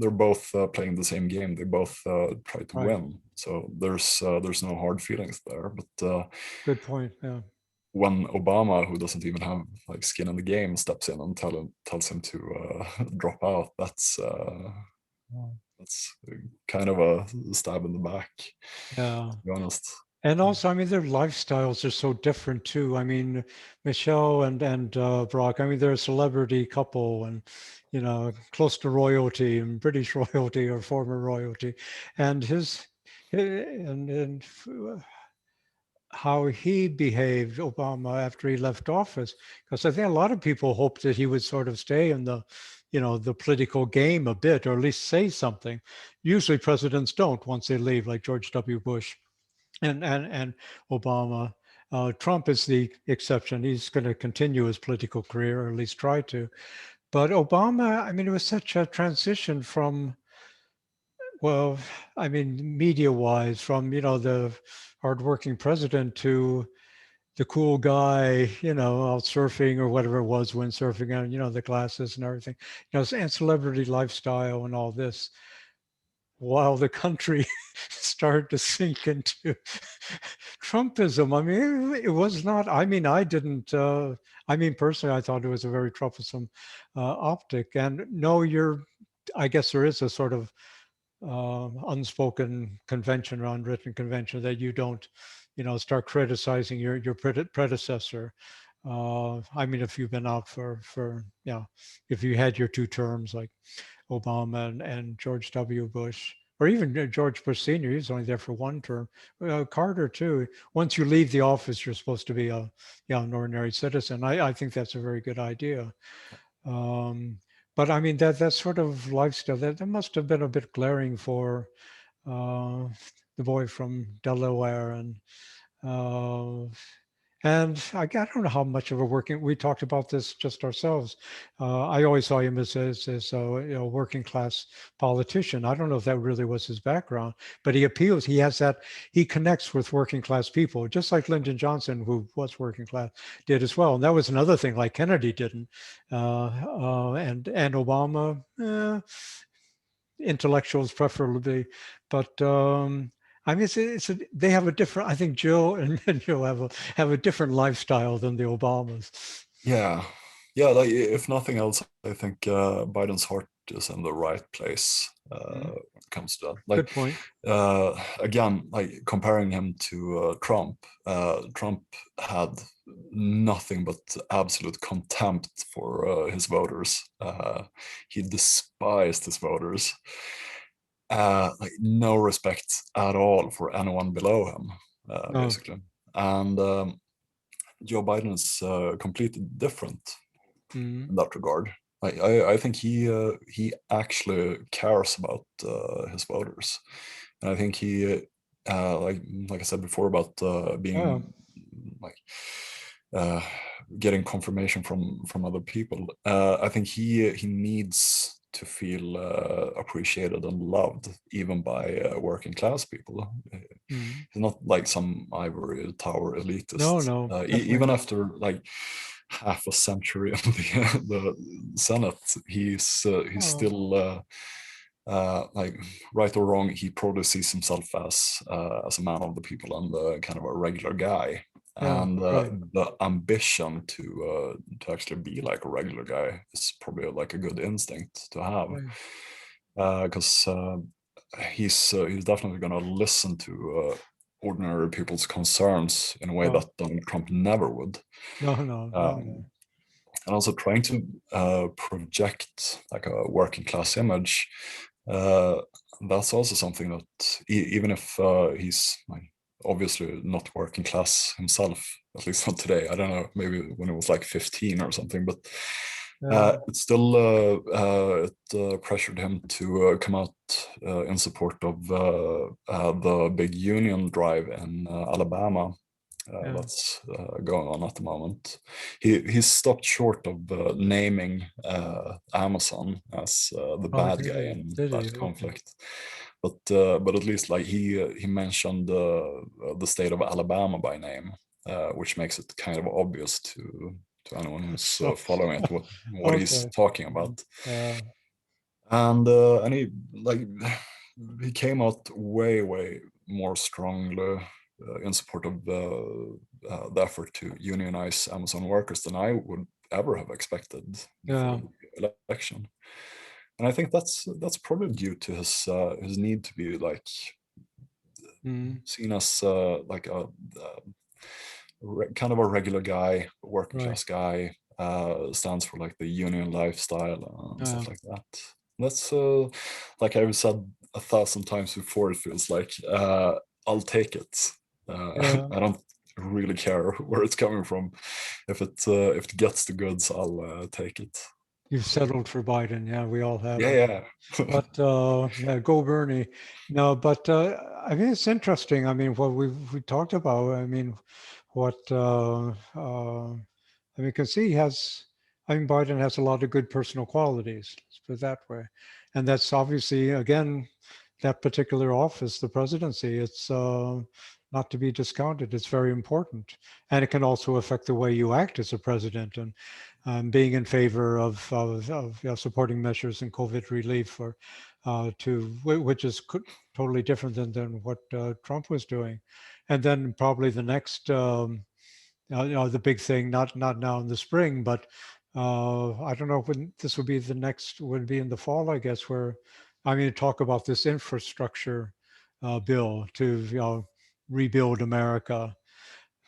they're both playing the same game. They both try to right. win, so there's no hard feelings there. But Good point. Yeah. when Obama, who doesn't even have like skin in the game, steps in and tells him to drop out, that's kind of a stab in the back, Yeah. to be honest. And also, I mean, their lifestyles are so different too. I mean, Michelle and Brock. I mean, they're a celebrity couple, and close to royalty and British royalty or former royalty, and and how he behaved, Obama, after he left office. Because I think a lot of people hoped that he would sort of stay in the political game a bit, or at least say something. Usually, presidents don't once they leave, like George W. Bush and Obama. Trump is the exception. He's going to continue his political career, or at least try to. But Obama, I mean, it was such a transition from, well, I mean, media-wise, from the hardworking president to the cool guy, out surfing or whatever it was, windsurfing, and the glasses and everything, and celebrity lifestyle and all this, while the country started to sink into Trumpism. I mean, it was not, I mean, I didn't, I mean, personally, I thought it was a very troublesome optic. And no, I guess there is a sort of unspoken convention or unwritten convention that you don't, start criticizing your predecessor. I mean, if you've been out if you had your two terms like Obama and George W. Bush, or even George Bush Sr., he was only there for one term. Carter, too. Once you leave the office, you're supposed to be an ordinary citizen. I think that's a very good idea. Um, but I mean, that sort of lifestyle, that must have been a bit glaring for uh, the boy from Delaware uh, and I don't know how much of a working. We talked about this just ourselves. I always saw him as a working class politician. I don't know if that really was his background, but he appeals. He has that. He connects with working class people, just like Lyndon Johnson, who was working class, did as well. And that was another thing, like Kennedy didn't, and Obama. Intellectuals preferably, but I mean, they have a different. I think Jill and Joe have a different lifestyle than the Obamas. Yeah, yeah. Like if nothing else, I think Biden's heart is in the right place Mhm. when it comes to that. Like Good point. again, like comparing him to Trump. Trump had nothing but absolute contempt for his voters. He despised his voters. Like no respect at all for anyone below him, No. basically. And Joe Biden is completely different Mhm. in that regard. I think he actually cares about his voters, and I think he like I said before about Yeah. being like uh, getting confirmation from other people. I think he needs to feel appreciated and loved even by working class people. Mhm. He's not like some ivory tower No, elitist. no, definitely Even not. after like half a century in the Senate, he's Oh, still like right or wrong, he probably sees himself as a man of the people and kind of a regular guy. yeah, And right. the ambition to actually be like a regular guy is probably like a good instinct to have, Right. because he's definitely going to listen to ordinary people's concerns in a way Oh, that Donald Trump never would. no, no, no, no. Um, and also trying to project like a working class image. Uh, that's also something that even if he's like obviously not working class himself, at least not today. I don't know, maybe when it was like 15 or something, but Yeah, it still pressured him to come out in support of the big union drive in Alabama yeah. that's going on at the moment. He stopped short of naming Amazon as the Oh, bad guy in did he? that Okay. conflict, but at least like he mentioned the state of Alabama by name, which makes it kind of obvious to anyone who's Oh, following it what he's okay. talking Mm, about. yeah. And he like he came out way more strongly in support of the effort to unionize Amazon workers than I would ever have expected before Yeah. the election. And I think that's probably due to his need to be like Mm, seen as like kind of a regular guy, working right. class guy, stands for like the union lifestyle and Yeah. stuff like that. That's like I've said 1,000 times before. It feels like I'll take it. Yeah. I don't really care where it's coming from. If it gets the goods, I'll take it. You've settled for Biden. Yeah, we all have. Yeah, yeah, But yeah, go Bernie. No, but I mean it's interesting. I mean what we talked about. I mean what I mean, you can see he has. I mean, Biden has a lot of good personal qualities. Let's put it that way, and that's obviously again that particular office, the presidency. It's not to be discounted. It's very important, and it can also affect the way you act as a president. And being in favor of supporting measures in COVID relief, or which is totally different than what Trump was doing, and then probably the next the big thing, not now in the spring, but I don't know when this would be. The next would be in the fall, I guess, where I mean talk about this infrastructure bill to rebuild America.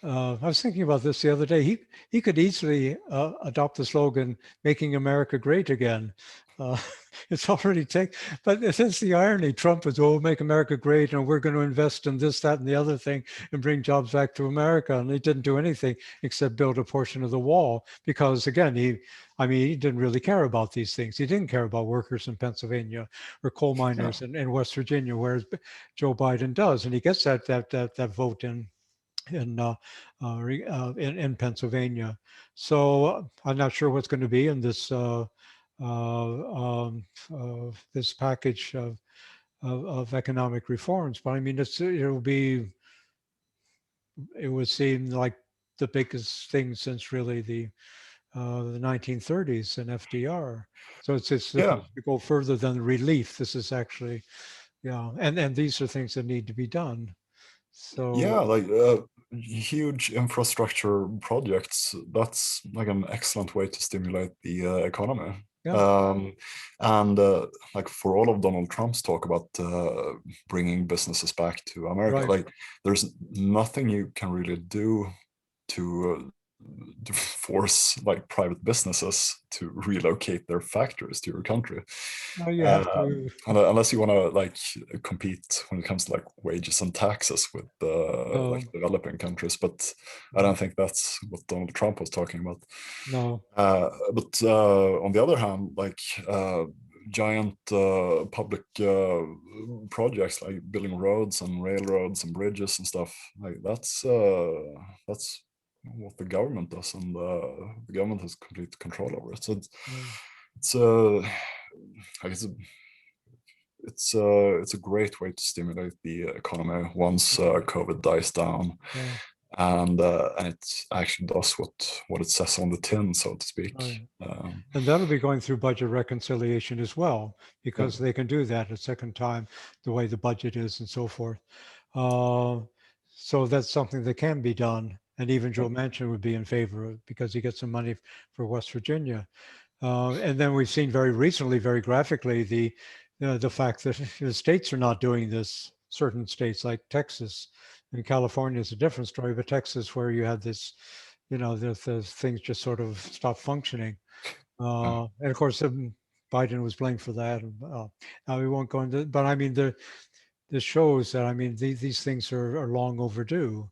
I was thinking about this the other day. He could easily adopt the slogan "Making America Great Again." Uh, it's already take, but it's the irony. Trump is, "Oh, make America great, and we're going to invest in this, that, and the other thing, and bring jobs back to America." And he didn't do anything except build a portion of the wall because, again, I mean, he didn't really care about these things. He didn't care about workers in Pennsylvania or coal yeah, miners in West Virginia, whereas Joe Biden does, and he gets that vote in in Pennsylvania. So I'm not sure what's going to be in this package of economic reforms, but I mean it would seem like the biggest thing since really the 1930s and FDR. So it's to yeah. go further than relief. This is actually and these are things that need to be done. So Yeah, like huge infrastructure projects. That's like an excellent way to stimulate the economy. yeah, Um, and like for all of Donald Trump's talk about bringing businesses back to America, right. like there's nothing you can really do to to force like private businesses to relocate their factories to your country. Well, you have Um, to. unless you want to like compete when it comes to like wages and taxes with like No, developing countries, but I don't think that's what Donald Trump was talking about. no, But on the other hand, like giant public projects like building roads and railroads and bridges and stuff, like that's what the government does, and the government has complete control over it. So no, it's I guess it's a great way to stimulate the economy once COVID dies down, yeah, and it actually does what it says on the tin, so to speak. right. Um, And that'll be going through budget reconciliation as well, yeah, because they can do that a second time, the way the budget is and so forth. Uh, so that's something that can be done. And even yeah, Joe Manchin would be in favor of it because he gets some money for West Virginia. And then we've seen very recently, very graphically, the fact that the states are not doing this. Certain states like Texas and California is a different story, but Texas, where you had this, the things just sort of stopped functioning. yeah. And of course, Biden was blamed for that. Now we won't go into, but I mean, this shows that I mean these things are long overdue.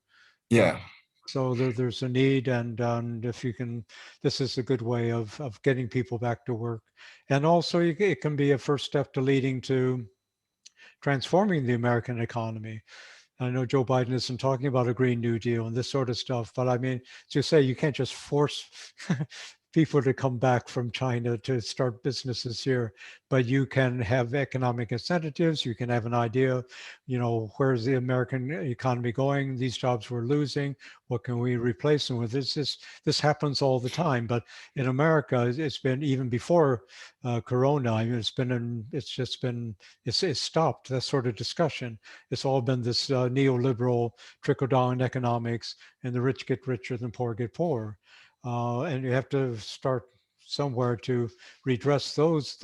Uh, Yeah. so there's a need, and if you can, this is a good way of getting people back to work, and also it can be a first step to leading to transforming the American economy. I know Joe Biden isn't talking about a Green New Deal and this sort of stuff, but I mean, to say you can't just force people to come back from China to start businesses here, but you can have economic incentives. You can have an idea, where's the American economy going? These jobs we're losing. What can we replace them with? This happens all the time. But in America, it's been even before Corona. I mean, it's stopped that sort of discussion. It's all been this neoliberal trickle down economics, and the rich get richer, and the poor get poorer. And you have to start somewhere to redress those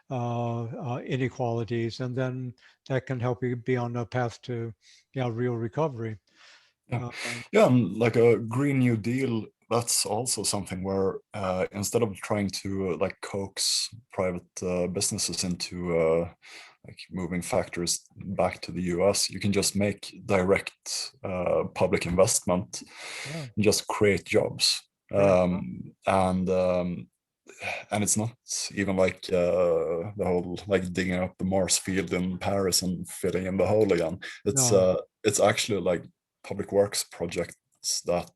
inequalities, and then that can help you be on a path to, real recovery. Yeah, Um, yeah, and like a Green New Deal, that's also something where instead of trying to like coax private businesses into like moving factories back to the US, you can just make direct public investment yeah, and just create jobs. great. And it's not even like the whole like digging up the Mars field in Paris and filling in the hole again. No, It's actually like public works projects that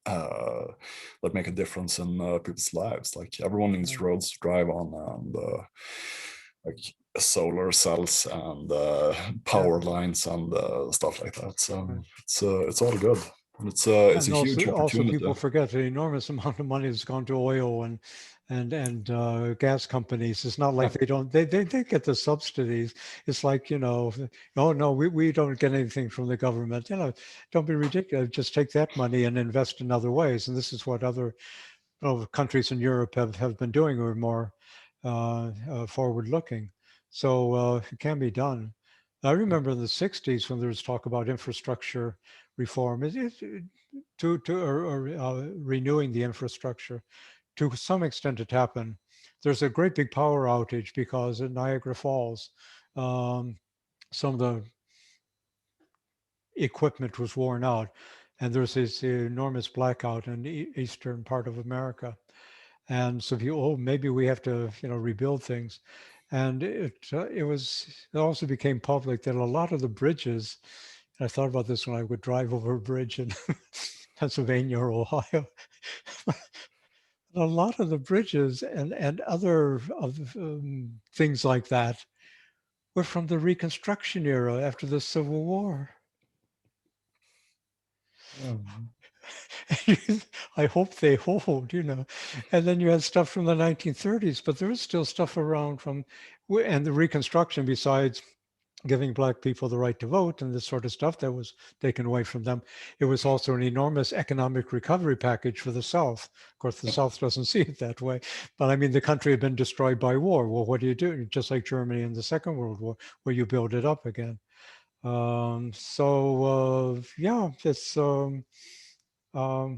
that make a difference in people's lives. Like everyone needs no, roads to drive on, and like solar cells and yeah. power lines and stuff like that. So Right. it's all good. It's a And huge also opportunity. people forget the enormous amount of money that's gone to oil and gas companies. It's not like Yeah, they don't they get the subsidies. It's like, oh no, we don't get anything from the government. Don't be ridiculous. Just take that money and invest in other ways. And this is what other countries in Europe have been doing, who are more forward looking. So it can be done. I remember in the 60s when there was talk about infrastructure reform. Or renewing the infrastructure. To some extent, it happened. There's a great big power outage because at Niagara Falls, um, some of the equipment was worn out, and there's this enormous blackout in the eastern part of America. And so maybe we have to, rebuild things. And it also became public that a lot of the bridges, and I thought about this when I would drive over a bridge in Pennsylvania or Ohio. A lot of the bridges and other things like that were from the Reconstruction era after the Civil War. yeah, I hope they hold, And then you had stuff from the 1930s, but there is still stuff around and the Reconstruction, besides giving Black people the right to vote and this sort of stuff that was taken away from them. It was also an enormous economic recovery package for the South. Of course, the yeah. South doesn't see it that way. But I mean, the country had been destroyed by war. Well, what do you do? Just like Germany in the Second World War, where you build it up again. Yeah,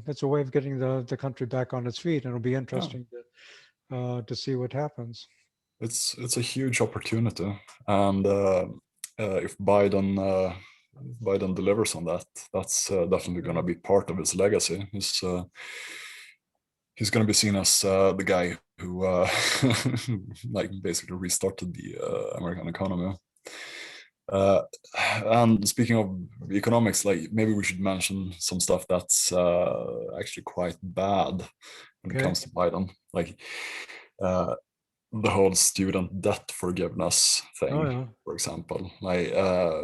it's a way of getting the country back on its feet, and it'll be Yeah. interesting to see what happens. It's a huge opportunity, and if Biden delivers on that, that's definitely going to Yeah. be part of his legacy. He's going to be seen as the guy who like basically restarted the American economy. Uh, and speaking of economics, like maybe we should mention some stuff that's actually quite bad when it Okay. comes to Biden. Like uh, the whole student debt forgiveness Oh thing, yeah. for example. Like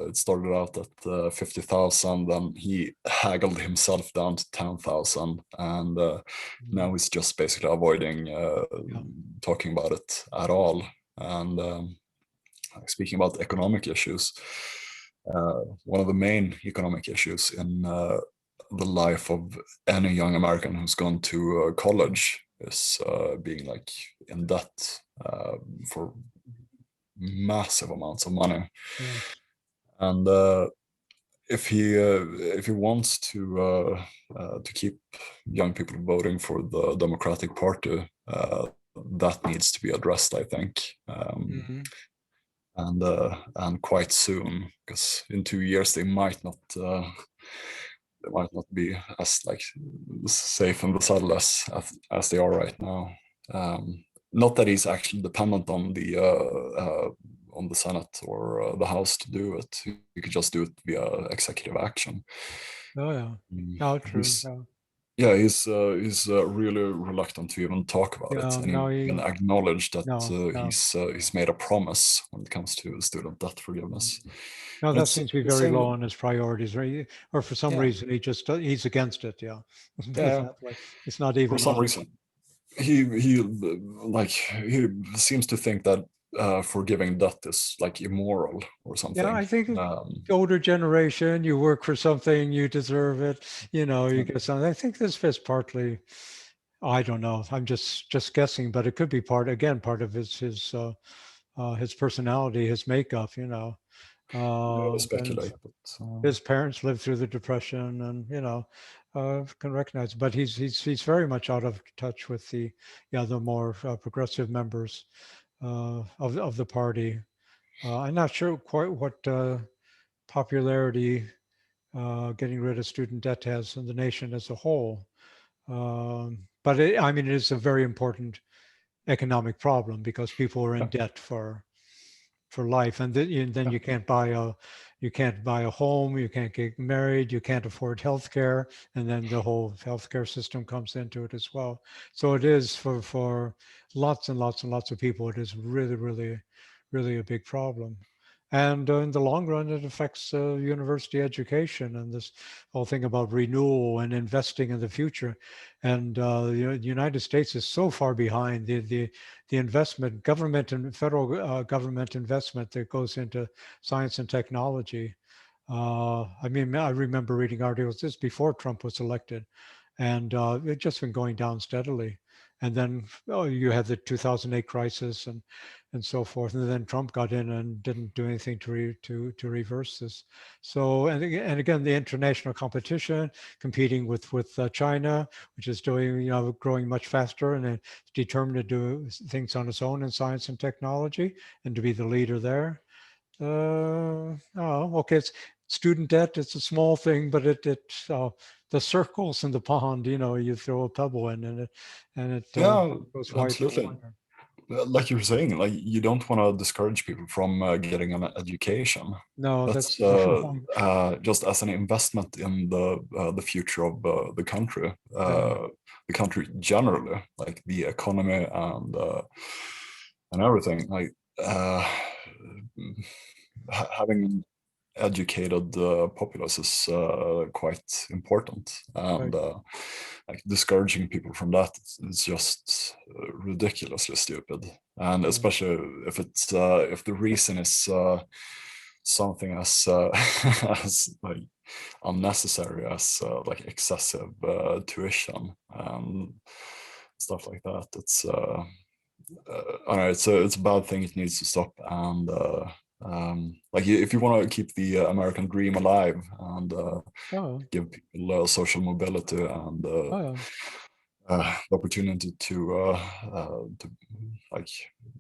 it started out at 50,000, and he haggled himself down to 10,000, and Mhm. now he's just basically avoiding Yeah. talking about it at all. And speaking about economic issues, one of the main economic issues in the life of any young American who's gone to college is being like in debt for massive amounts of money. Yes. And if he wants to keep young people voting for the Democratic Party, that needs to be addressed, I think. Hmm. And quite soon, because in 2 years they might not be as like safe in the saddle as they are right now. Not that he's actually dependent on the Senate or the House to do it. He could just do it via executive action. Oh yeah. Mm, Oh, true. He's Yeah. yeah, he's really reluctant to even talk about it, Yeah, and no, even acknowledge that no. he's made a promise when it comes to student debt Mm. forgiveness. No, And that it's seems to be the very low same. on his priorities, right? Or for some Yeah, reason he's against it. Yeah, let's put it yeah. that way. It's not For even some on. reason, he seems to think that forgiving debt is like immoral or Yeah, something. I think Um, the older generation, you work for something, you deserve it. You get something. I think this is partly. I don't know. I'm just guessing, but it could be part of his personality, his makeup. And speculate, but his parents lived through the depression, and can recognize. But he's very much out of touch with the more progressive members of the party. I'm not sure quite what popularity getting rid of student debt has in the nation as a whole. But I mean, it is a very important economic problem because people are in yeah, debt for life, and then yeah, you can't buy a home, you can't get married, you can't afford health care, and then the whole healthcare system comes into it as well. So it is for lots and lots and lots of people, it is really, really, really a big problem. And in the long run, it affects university education and this whole thing about renewal and investing in the future. And the United States is so far behind the investment, government and federal government investment that goes into science and technology. I mean, I remember reading articles this before Trump was elected, and it's just been going down steadily. And then you had the 2008 crisis and so forth, and then Trump got in and didn't do anything to reverse this. So and again, the international competition, competing with China, which is doing growing much faster and it's determined to do things on its own in science and technology and to be the leader there. Oh, okay. It's student debt. It's a small thing, but the circles in the pond. You throw a pebble in, and it yeah, goes wider and absolutely. wider. Like you were saying, like you don't want to discourage people from getting an education. No, That's that's wrong. just as an investment in the future of Yeah, the country generally, like the economy and everything. Like uh, having educated populace is quite important, right. and like discouraging people from that is just ridiculously stupid. And Yeah, especially if the reason is something as as like unnecessary as like excessive tuition and stuff like that. I don't know, it's a bad thing. It needs to stop. And like if you want to keep the American dream alive and oh, give people social mobility and oh, the opportunity to like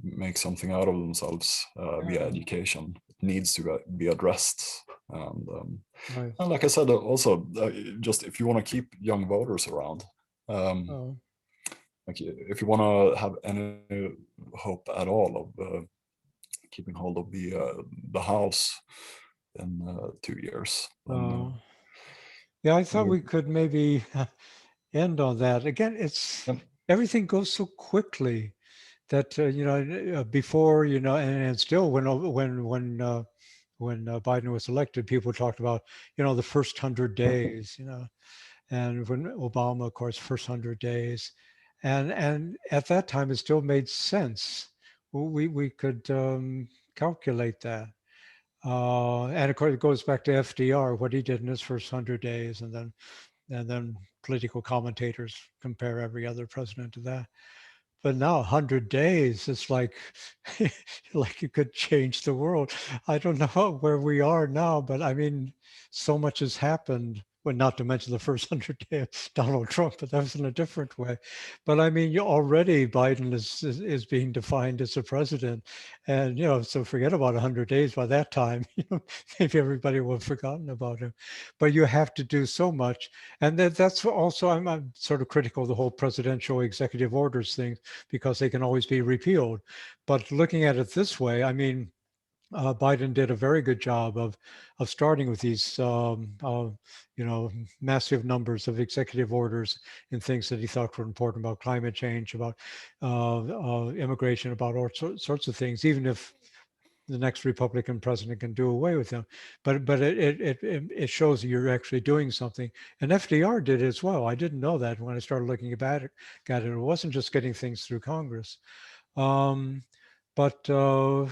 make something out of themselves via yeah, education, it needs to be addressed. And, um, right. and like I said, also just if you want to keep young voters around, um, Oh, like if you want to have any hope at all of keeping hold of the house in 2 years, then oh. Yeah, I thought you, we could maybe end on that. Again, it's yeah, everything goes so quickly that before and still when Biden was elected, people talked about the first 100 days, and when Obama, of course, first 100 days, and at that time it still made sense. We could calculate that, and of course it goes back to FDR, what he did in his first 100 days, and then political commentators compare every other president to that. But now 100 days, it's like like you could change the world. I don't know where we are now, but I mean, so much has happened. Well, not to mention the first 100 days of Donald Trump, but that was in a different way. But I mean, you already Biden is being defined as a president, and so forget about 100 days by that time. Maybe everybody will have forgotten about him. But you have to do so much, and that's also I'm sort of critical of the whole presidential executive orders thing because they can always be repealed. But looking at it this way, I mean, Biden did a very good job of starting with these, you know, massive numbers of executive orders and things that he thought were important about climate change, about immigration, about all sorts of things. Even if the next Republican president can do away with them, but it shows you're actually doing something. And FDR did as well. I didn't know that when I started looking at it. It wasn't just getting things through Congress. Um, but so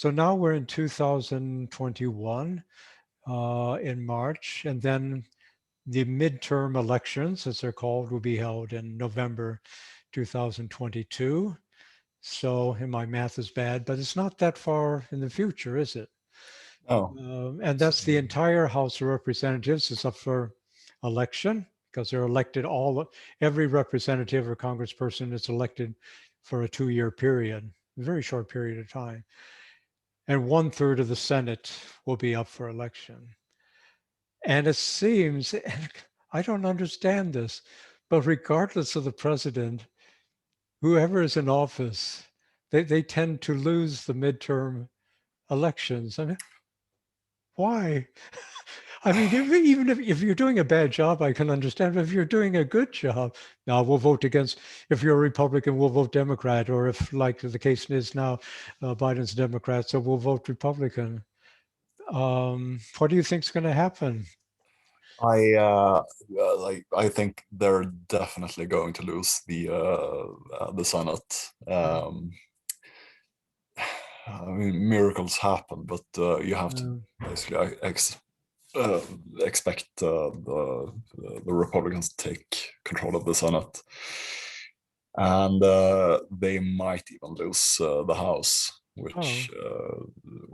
now we're in 2021 in March, and then the midterm elections, as they're called, will be held in November 2022. So, and my math is bad, but it's not that far in the future, is it? Oh, And so, that's the entire House of Representatives is up for election because they're elected every representative or congressperson is elected for a 2-year period, a very short period of time. And 1/3 of the Senate will be up for election. And it seems, I don't understand this, but regardless of the president, whoever is in office, they tend to lose the midterm elections. I mean, why? I mean, even if you're doing a bad job, I can understand. But if you're doing a good job, now we'll vote against. If you're a Republican, we'll vote Democrat. Or if, like the case is now, Biden's a Democrat, so we'll vote Republican. What do you think's going to happen? I think they're definitely going to lose the Senate. I mean, miracles happen, but you have to Uh, basically uh, expect the Republicans to take control of the Senate, and they might even lose the House, oh,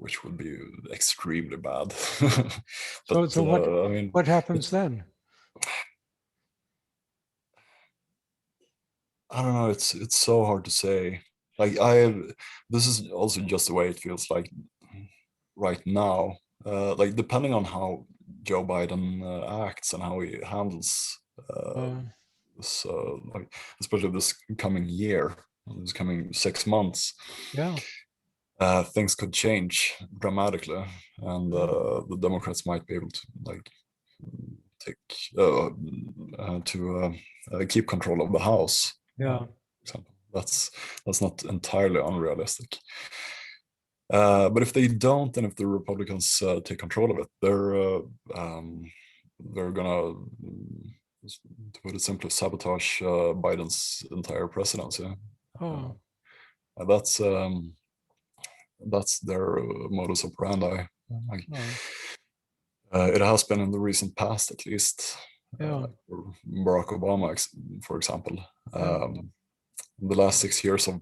which would be extremely bad. But so what I mean, what happens it's then? I don't know. It's so hard to say. Like this is also just the way it feels like right now. Like depending on how Joe Biden acts and how he handles Uh, this, like especially this coming year, this coming 6 months, yeah, things could change dramatically, and yeah, the Democrats might be able to like take to keep control of the House. yeah. For example, that's not entirely unrealistic. But if they don't, and if the Republicans take control of it, they're gonna, to put it simply, sabotage Biden's entire presidency. Uh, Oh, that's their modus operandi. Like, oh, it has been in the recent past, at least. yeah, For Barack Obama, for example. yeah, The last 6 years of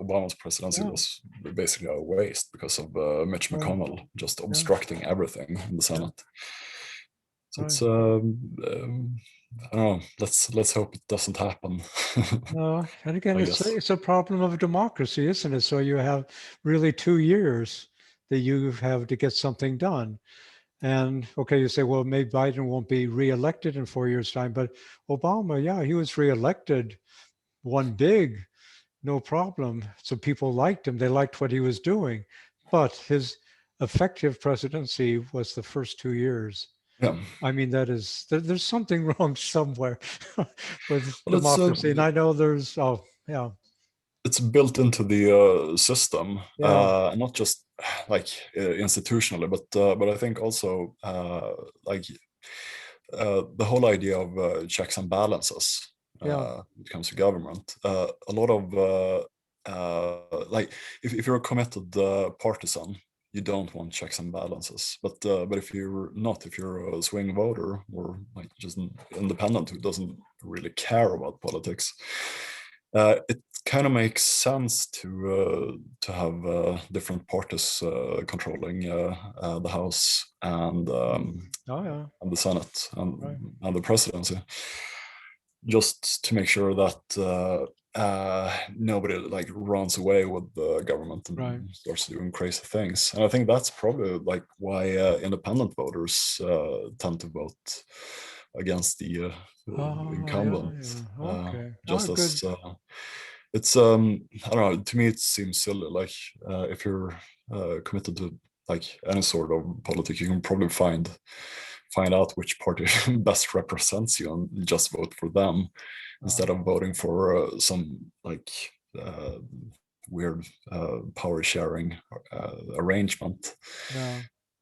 Obama's presidency yeah. was basically a waste because of Mitch Right, McConnell just yeah, obstructing everything in the yeah, Senate. So right. it's I don't know. Let's hope it doesn't happen. No, and again, I it's guess. it's a problem of democracy, isn't it? So you have really 2 years that you have to get something done. And okay, you say, well, maybe Biden won't be reelected in 4 years' time, but Obama, yeah, he was reelected, won big, no problem. So people liked him. They liked what he was doing. But his effective presidency was the first 2 years. Yeah. I mean, there's something wrong somewhere with Well, democracy. And I know oh, yeah, it's built into the system, yeah, not just like institutionally, but I think also like the whole idea of checks and balances yeah, when it comes to government. A lot of like if you're a committed partisan, you don't want checks and balances. But if you're not, if you're a swing voter or like just an independent who doesn't really care about politics, it kind of makes sense to have different parties controlling the House oh, yeah, and the Senate right, and the presidency, just to make sure that nobody like runs away with the government right. and starts doing crazy things. And I think that's probably like why independent voters tend to vote against the Oh, yeah, incumbent, yeah. Okay. Oh, just good. as it's I don't know. To me, it seems silly. Like if you're committed to like any sort of politics, you can probably find out which party best represents you and just vote for them instead Uh, of voting for some like uh, weird power sharing arrangement. yeah,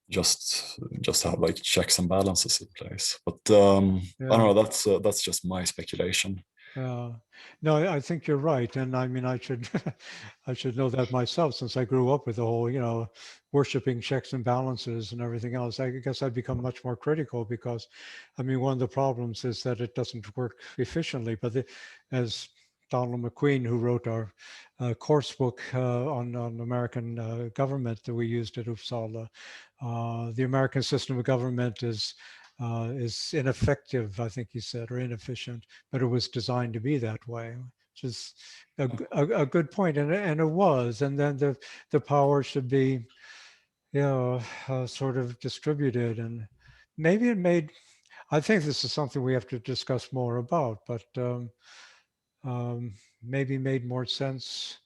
Just to have like checks and balances in place. But I yeah. don't know. That's just my speculation. Yeah. No, I think you're right. And I mean, I should, I should know that myself since I grew up with the whole, worshiping checks and balances and everything else. I guess I've become much more critical because, I mean, one of the problems is that it doesn't work efficiently. But as Donald McQueen, who wrote our course book on American government that we used at Uppsala, the American system of government is ineffective, I think he said, or inefficient, but it was designed to be that way, which is a good point, and it was. And then the power should be, sort of distributed, and maybe it made. I think this is something we have to discuss more about, but maybe made more sense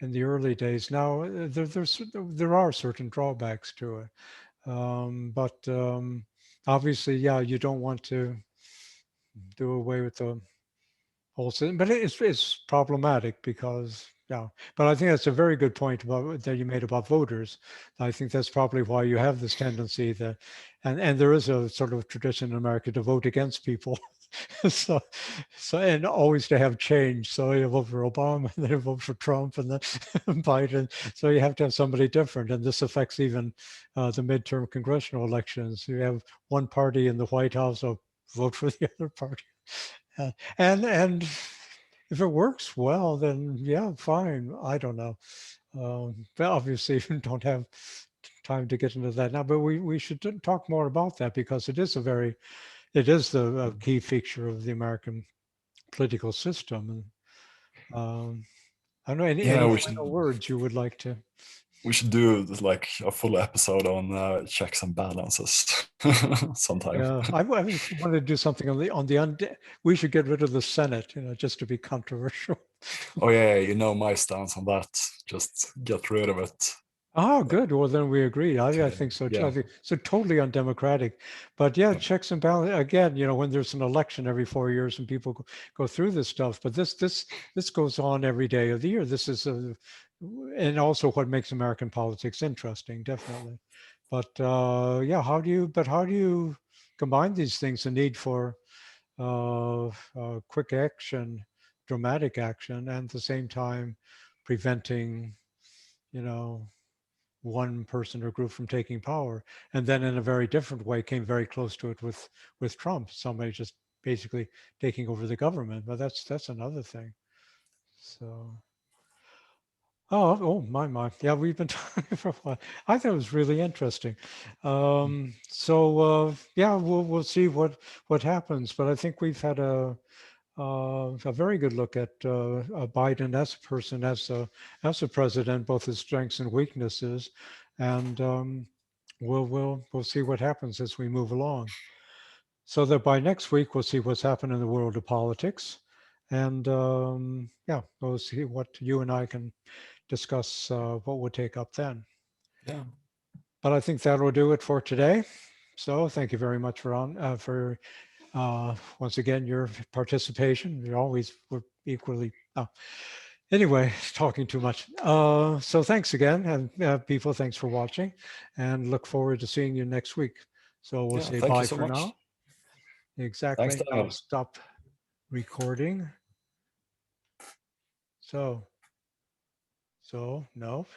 in the early days. Now there are certain drawbacks to it, but obviously, yeah, you don't want to do away with the whole system, but it's problematic because yeah. But I think that's a very good point about that you made about voters. I think that's probably why you have this tendency that, and there is a sort of tradition in America to vote against people. so and always to have change. So you vote for Obama, and then you vote for Trump, and then Biden. So you have to have somebody different, and this affects even the midterm congressional elections. You have one party in the White House, so vote for the other party. Uh, and if it works well, then yeah, fine. I don't know. But obviously, we don't have time to get into that now. But we should talk more about that because it is the key feature of the American political system. And I don't know Yeah, any final words you would like to. we should do like a full episode on checks and balances sometime. Yeah, I was wanted to do something on the we should get rid of the Senate, just to be controversial. Oh yeah, you know my stance on that. Just get rid of it. Oh, good. Well, then we agree. I think so too. I Yeah, think so totally undemocratic. But yeah, yeah, checks and balance again, when there's an election every 4 years and people go through this stuff. But this goes on every day of the year. This is and also what makes American politics interesting, definitely. But yeah, how do you combine these things, the need for quick action, dramatic action, and at the same time preventing, you know, one person or group from taking power, and then in a very different way came very close to it with Trump, somebody just basically taking over the government. But that's another thing. So oh my, yeah, we've been talking for a while. I thought it was really interesting. So yeah, we'll see what happens, but I think we've had a very good look at Biden as a person, as a president, both his strengths and weaknesses, and we'll see what happens as we move along. So that by next week we'll see what's happened in the world of politics, and yeah, we'll see what you and I can discuss what we'll take up then. yeah, But I think that'll do it for today. So thank you very much for once again your participation. You always were equally. Anyway, talking too much. So thanks again, and people, thanks for watching, and look forward to seeing you next week. So we'll yeah. say Thank you bye so for much. now. Thanks, Exactly. I'll Daniel. stop recording. So no.